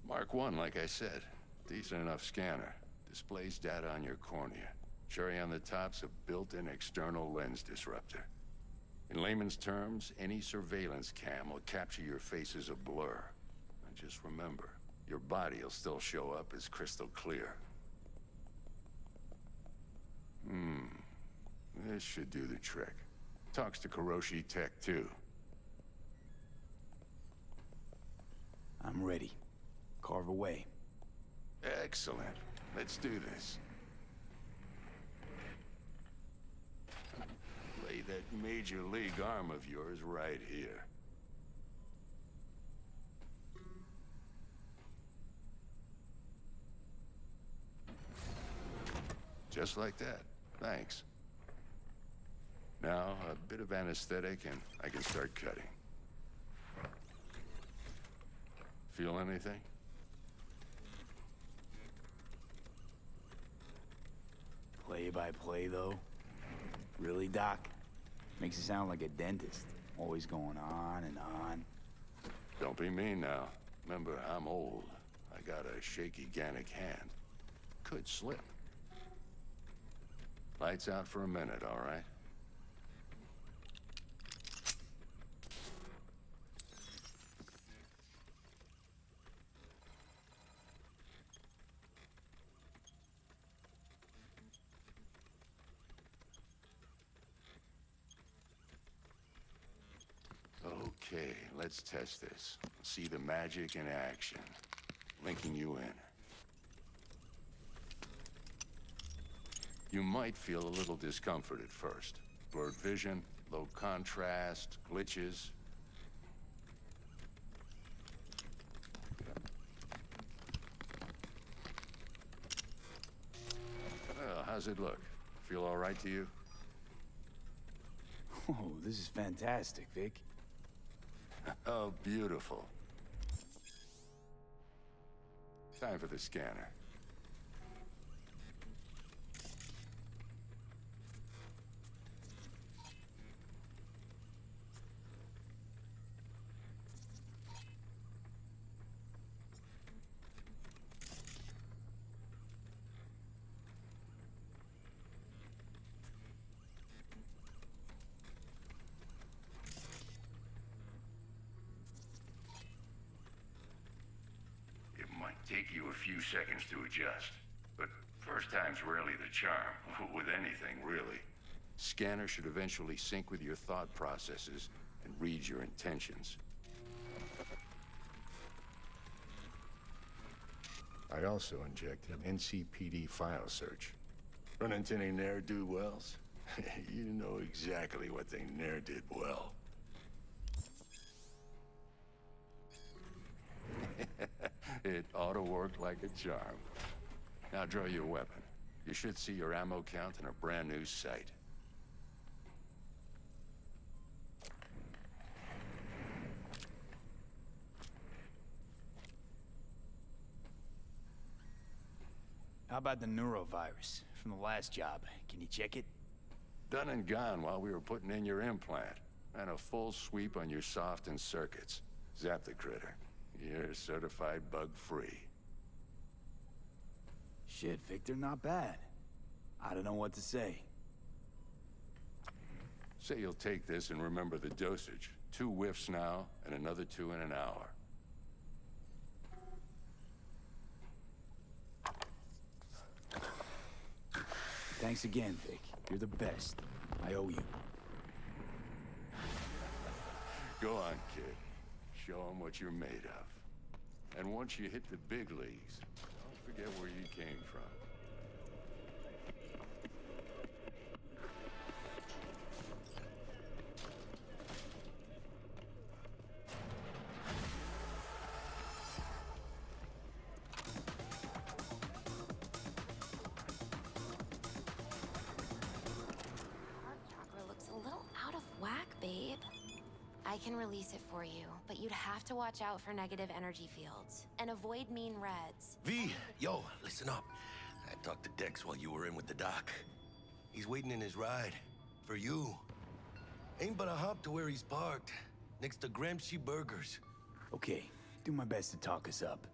Mark 1, like I said. Decent enough scanner. Displays data on your cornea. Cherry on the top's a built-in external lens disruptor. In layman's terms, any surveillance cam will capture your face as a blur. And just remember, your body will still show up as crystal clear. This should do the trick. Talks to Kuroshi Tech, too. I'm ready. Carve away. Excellent. Let's do this. Lay that major league arm of yours right here. Just like that. Thanks. Now, a bit of anesthetic and I can start cutting. Feel anything? Play by play, though? Really, Doc? Makes you sound like a dentist. Always going on and on. Don't be mean now. Remember, I'm old. I got a shaky Gannic hand. Could slip. Lights out for a minute, all right? Okay, let's test this. See the magic in action. Linking you in. You might feel a little discomfort at first. Blurred vision, low contrast, glitches. Well, how's it look? Feel all right to you? Oh, this is fantastic, Vic. Oh, beautiful. Time for the scanner. Take you a few seconds to adjust. But first time's rarely the charm, with anything, really. Scanner should eventually sync with your thought processes and read your intentions. I'd also inject an NCPD file search. Run into any ne'er-do-wells? You know exactly what they ne'er did well. It ought to work like a charm. Now draw your weapon. You should see your ammo count in a brand new sight. How about the neurovirus from the last job? Can you check it? Done and gone while we were putting in your implant. And a full sweep on your soft and circuits. Zap the critter. You're certified bug-free. Shit, Victor, not bad. I don't know what to say. Say you'll take this and remember the dosage. 2 whiffs now, and another 2 in an hour. Thanks again, Vic. You're the best. I owe you. Go on, kid. Show them what you're made of. And once you hit the big leagues, don't forget where you came from. Looks a little out of whack, babe. I can release it for you, but you'd have to watch out for negative energy fields and avoid mean reds. V, yo, listen up. I talked to Dex while you were in with the doc. He's waiting in his ride. For you. Ain't but a hop to where he's parked. Next to Gramsci Burgers. Okay, do my best to talk us up.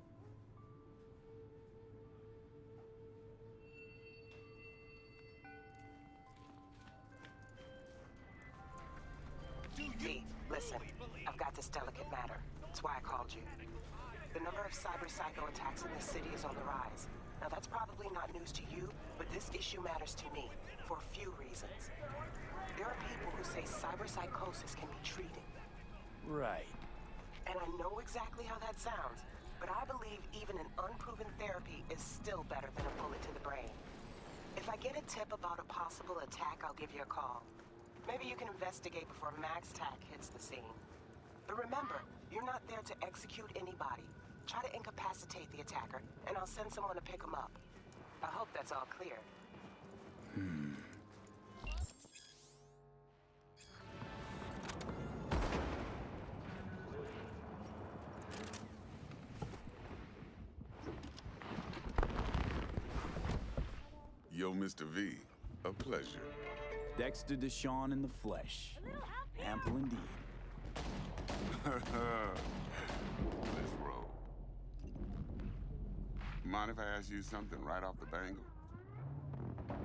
V, listen. I've got this delicate matter. That's why I called you. The number of cyber-psycho attacks in this city is on the rise. Now, that's probably not news to you, but this issue matters to me for a few reasons. There are people who say cyberpsychosis can be treated. Right. And I know exactly how that sounds, but I believe even an unproven therapy is still better than a bullet to the brain. If I get a tip about a possible attack, I'll give you a call. Maybe you can investigate before Max Tac hits the scene. But remember, you're not there to execute anybody. Try to incapacitate the attacker, and I'll send someone to pick him up. I hope that's all clear. Yo, Mr. V, a pleasure. Dexter Deshawn in the flesh. Ample indeed. Let's roll. Mind if I ask you something right off the bangle?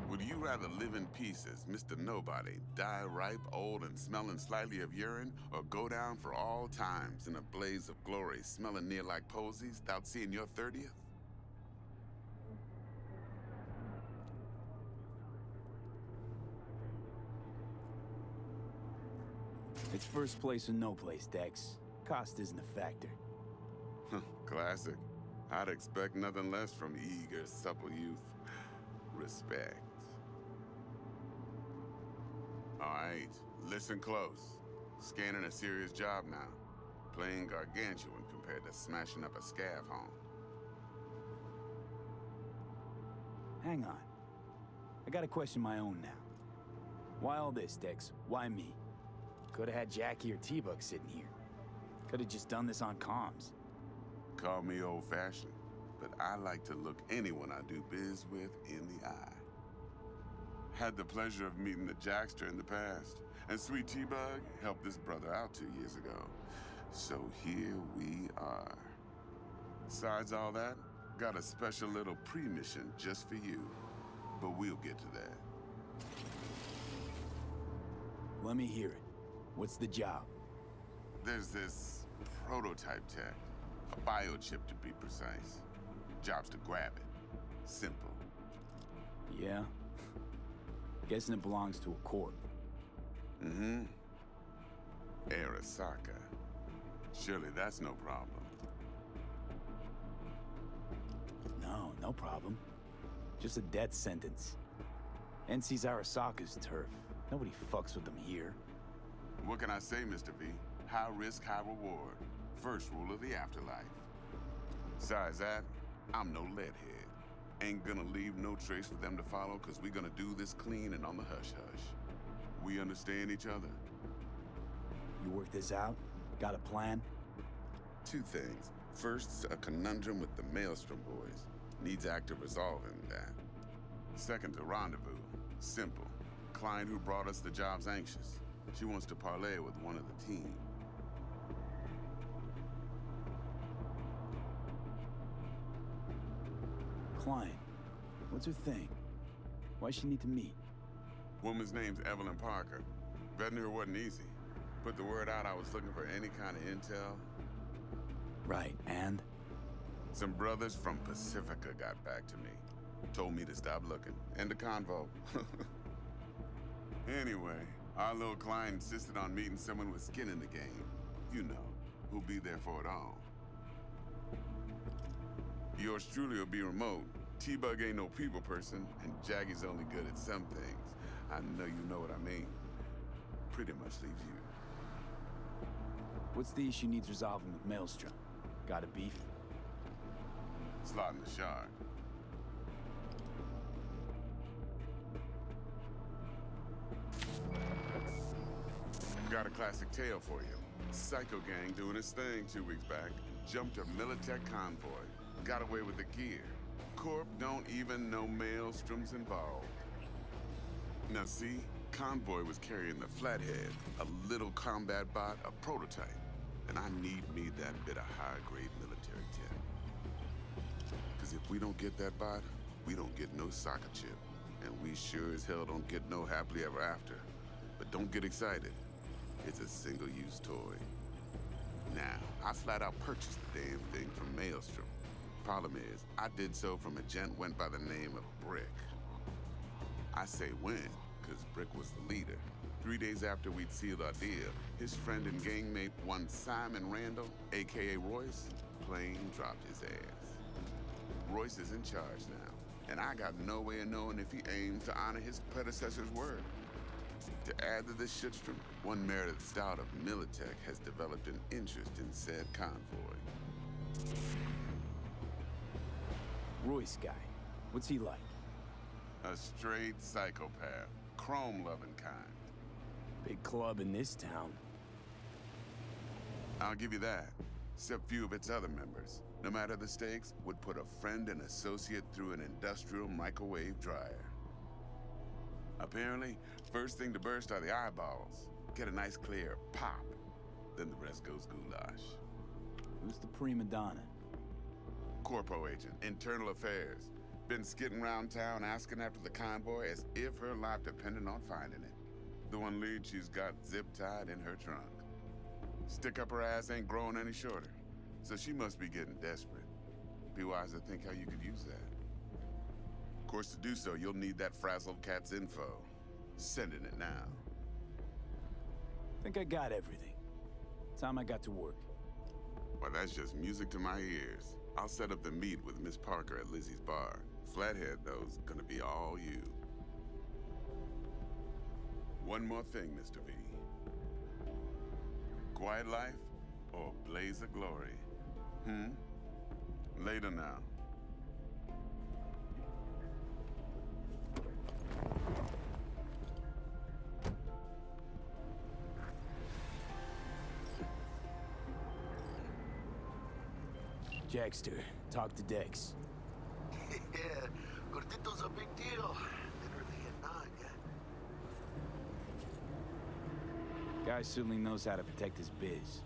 Would you rather live in pieces, Mr. Nobody, die ripe, old, and smelling slightly of urine, or go down for all times in a blaze of glory, smelling near like posies, without seeing your 30th? It's first place or no place, Dex. Cost isn't a factor. Classic. I'd expect nothing less from eager, supple youth. Respect. All right, listen close. Scanning a serious job now. Playing gargantuan compared to smashing up a scav home. Hang on. I got a question of my own now. Why all this, Dex? Why me? Could have had Jackie or T-Bug sitting here. Could have just done this on comms. Call me old-fashioned, but I like to look anyone I do biz with in the eye. Had the pleasure of meeting the Jackster in the past, and Sweet T-Bug helped this brother out 2 years ago. So here we are. Besides all that, got a special little pre-mission just for you. But we'll get to that. Let me hear it. What's the job? There's this prototype tech. A biochip to be precise. Job's to grab it. Simple. Yeah? Guessing it belongs to a corp. Mm-hmm. Arasaka. Surely that's no problem. No, no problem. Just a death sentence. NC's Arasaka's turf. Nobody fucks with them here. What can I say, Mr. V? High risk, high reward. First rule of the afterlife. Besides that, I'm no leadhead. Ain't gonna leave no trace for them to follow, cause we gonna do this clean and on the hush-hush. We understand each other. You work this out? Got a plan? Two things. First, a conundrum with the Maelstrom boys. Needs active resolving that. Second, a rendezvous. Simple. Client who brought us the job's anxious. She wants to parlay with one of the team. Client. What's her thing? Why she need to meet? Woman's name's Evelyn Parker. Vetting her wasn't easy. Put the word out I was looking for any kind of intel. Right, and? Some brothers from Pacifica got back to me. Told me to stop looking. End of convo. Anyway, our little client insisted on meeting someone with skin in the game. You know, who'll be there for it all. Yours truly will be remote. T-Bug ain't no people person, and Jaggy's only good at some things. I know you know what I mean. Pretty much leaves you. What's the issue needs resolving with Maelstrom? Got a beef? Slotting the shard. Got a classic tale for you. Psycho gang doing his thing 2 weeks back. Jumped a Militech convoy. Got away with the gear. Corp don't even know Maelstrom's involved. Now see, convoy was carrying the Flathead, a little combat bot, a prototype. And I need me that bit of high-grade military tech. Because if we don't get that bot, we don't get no soccer chip. And we sure as hell don't get no happily ever after. But don't get excited. It's a single-use toy. Now, I flat out purchased the damn thing from Maelstrom. Problem is, I did so from a gent went by the name of Brick. I say when, because Brick was the leader. 3 days after we'd sealed our deal, his friend and gangmate, one Simon Randall, a.k.a. Royce, plain dropped his ass. Royce is in charge now, and I got no way of knowing if he aims to honor his predecessor's word. To add to this shitstrom, one Meredith Stout of Militech has developed an interest in said convoy. Royce guy. What's he like? A straight psychopath. Chrome-loving kind. Big club in this town. I'll give you that. Except few of its other members, no matter the stakes, would put a friend and associate through an industrial microwave dryer. Apparently, first thing to burst are the eyeballs. Get a nice clear pop. Then the rest goes goulash. Who's the prima donna? Corpo agent, internal affairs. Been skidding around town asking after the convoy as if her life depended on finding it. The one lead she's got zip-tied in her trunk. Stick up her ass ain't growing any shorter, so she must be getting desperate. Be wise to think how you could use that. Of course, to do so, you'll need that frazzled cat's info. Sending it now. Think I got everything. Time I got to work. Well, that's just music to my ears. I'll set up the meet with Miss Parker at Lizzie's bar. Flathead, though's gonna be all you. One more thing, Mr. V. Quiet life or blaze of glory? Later now. Jackster, talk to Dex. Yeah, Gordito's a big deal. Literally a nine, yeah. Guy certainly knows how to protect his biz.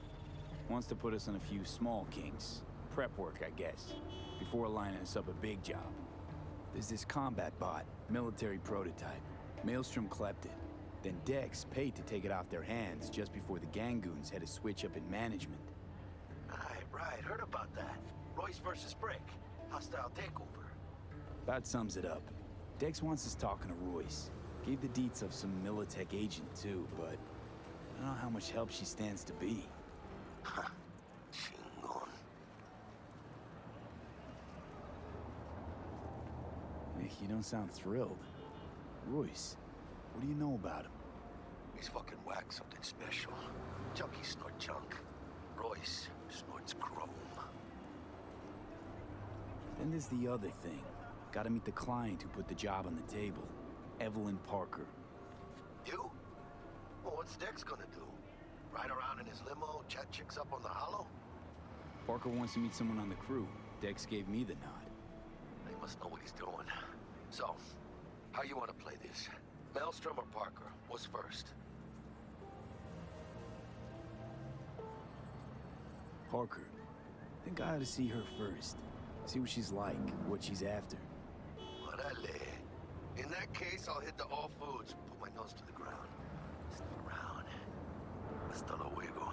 Wants to put us on a few small kinks. Prep work, I guess. Before lining us up a big job. There's this combat bot, military prototype. Maelstrom clept it. Then Dex paid to take it off their hands just before the Gangoons had a switch up in management. Right. Heard about that. Royce versus Brick. Hostile takeover. That sums it up. Dex wants us talking to Royce. Gave the deets of some Militech agent too, but I don't know how much help she stands to be. Chingon. You don't sound thrilled. Royce, what do you know about him? He's fucking whack, something special. Junkies snort junk. Royce snorts chrome. Then there's the other thing. Gotta meet the client who put the job on the table. Evelyn Parker. You? Well, what's Dex gonna do? Ride around in his limo, chat chicks up on the hollow? Parker wants to meet someone on the crew. Dex gave me the nod. He must know what he's doing. So, how you want to play this? Maelstrom or Parker? What's first? Parker. I think I ought to see her first. See what she's like, what she's after. Orale. In that case, I'll hit the all foods. Put my nose to the ground. Sniff around. Hasta luego.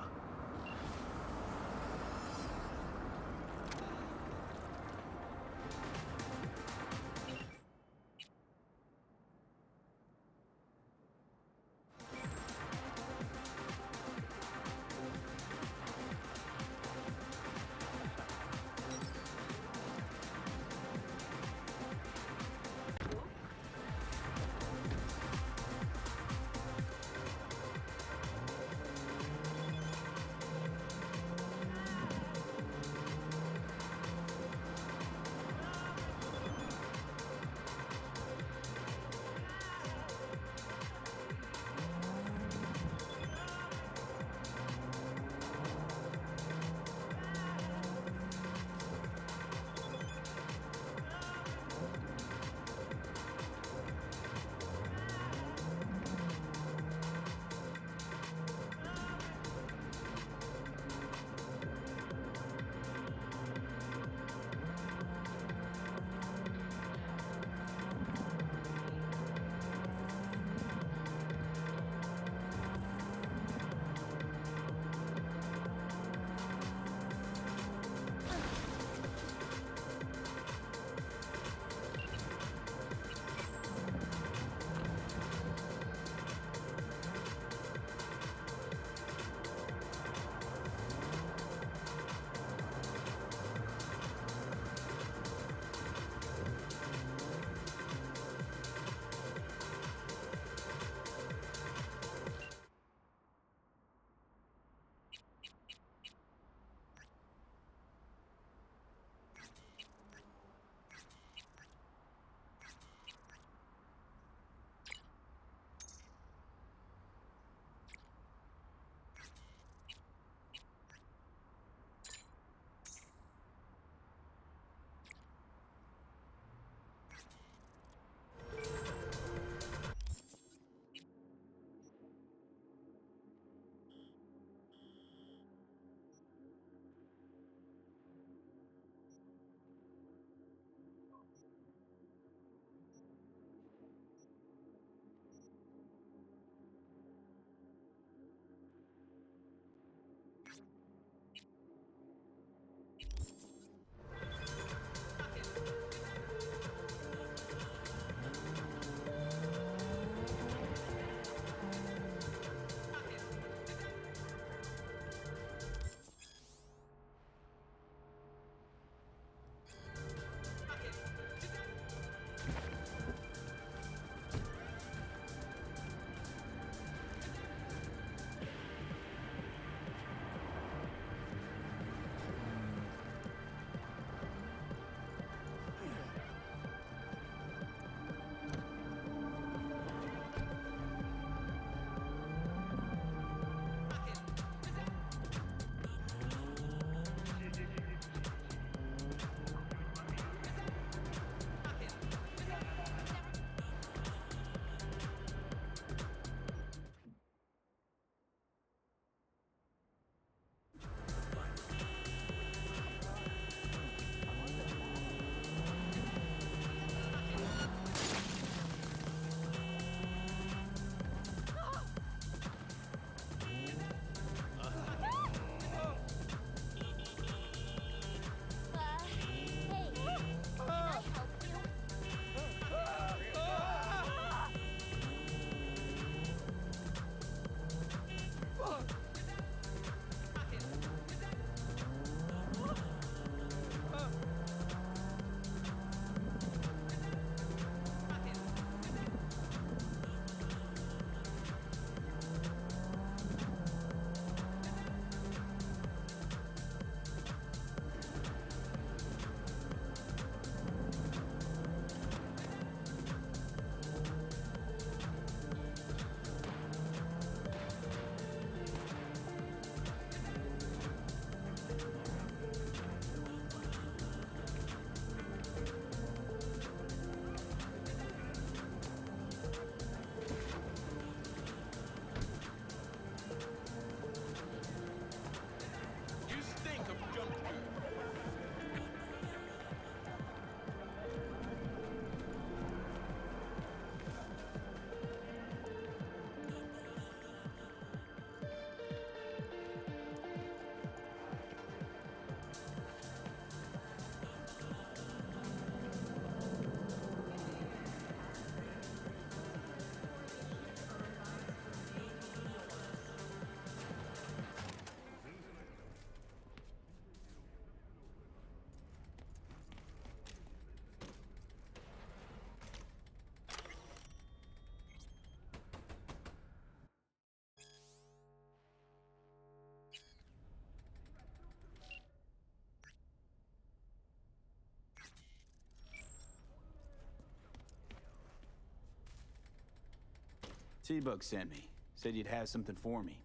T-Bug sent me. Said you'd have something for me.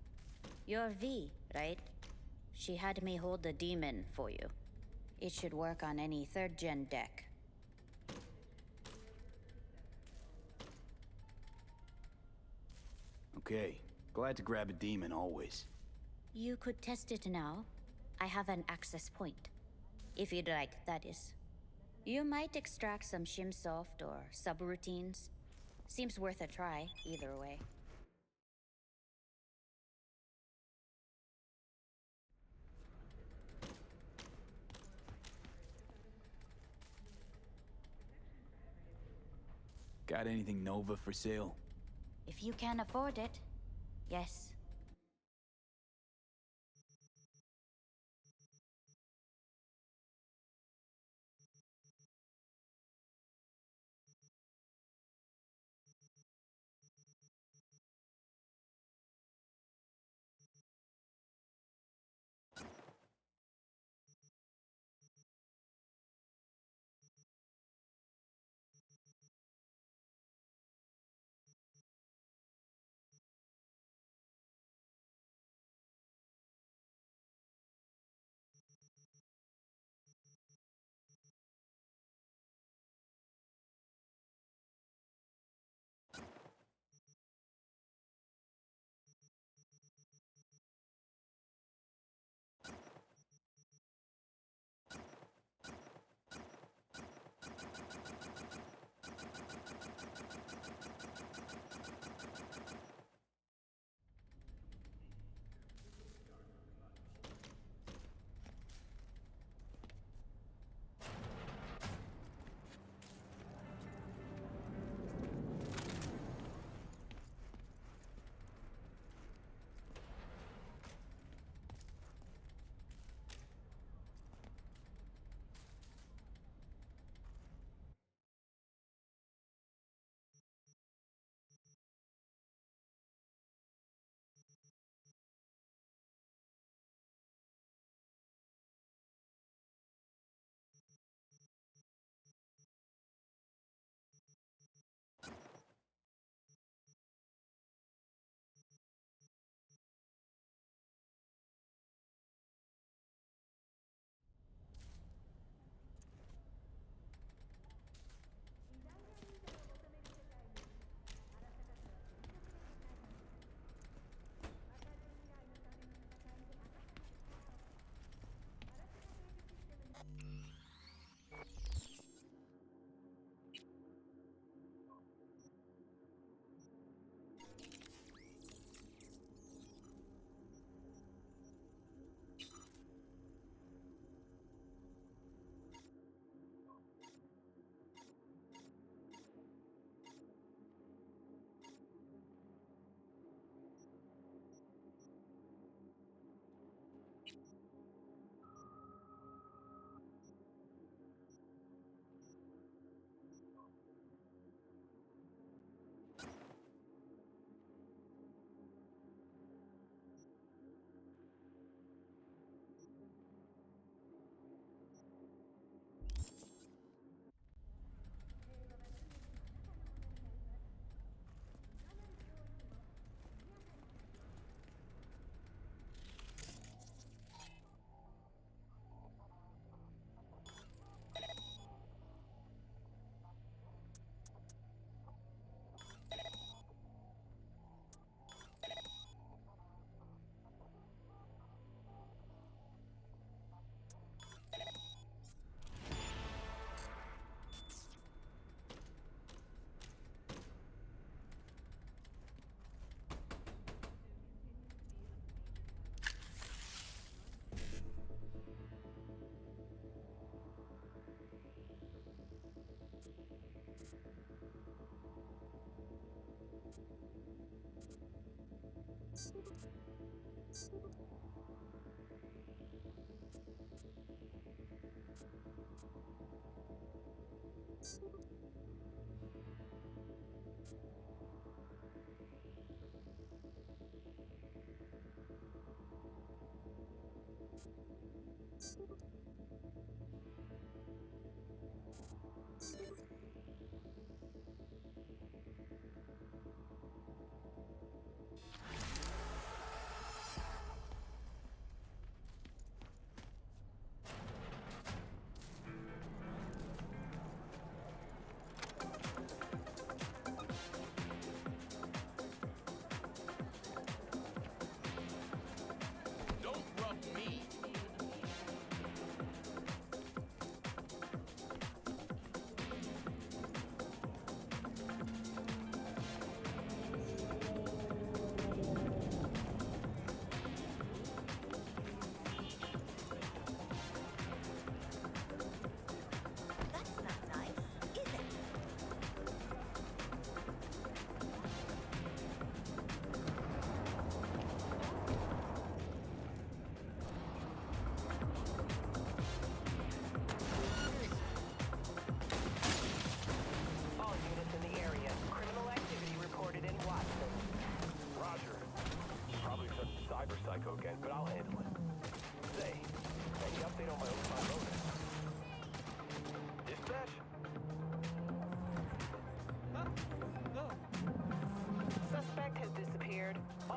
You're V, right? She had me hold the demon for you. It should work on any 3rd gen deck. Okay. Glad to grab a demon always. You could test it now. I have an access point. If you'd like, that is. You might extract some shimsoft or subroutines. Seems worth a try, either way. Got anything Nova for sale? If you can afford it, yes.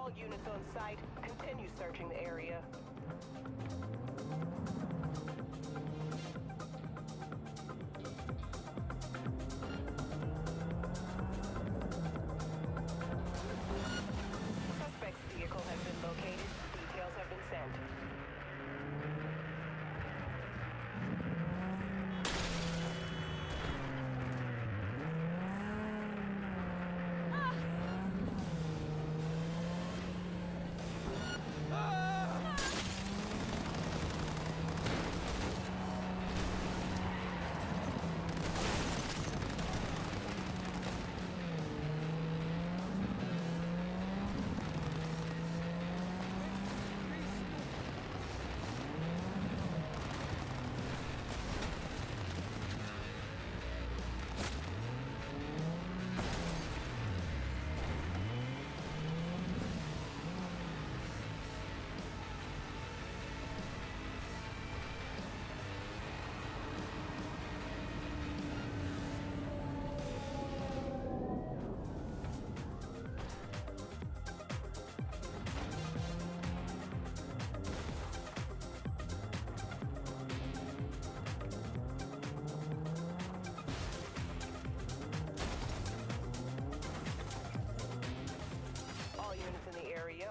All units on site, continue searching the area. Suspect's vehicle has been located. Details have been sent.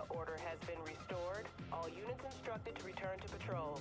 Order has been restored. All units instructed to return to patrol.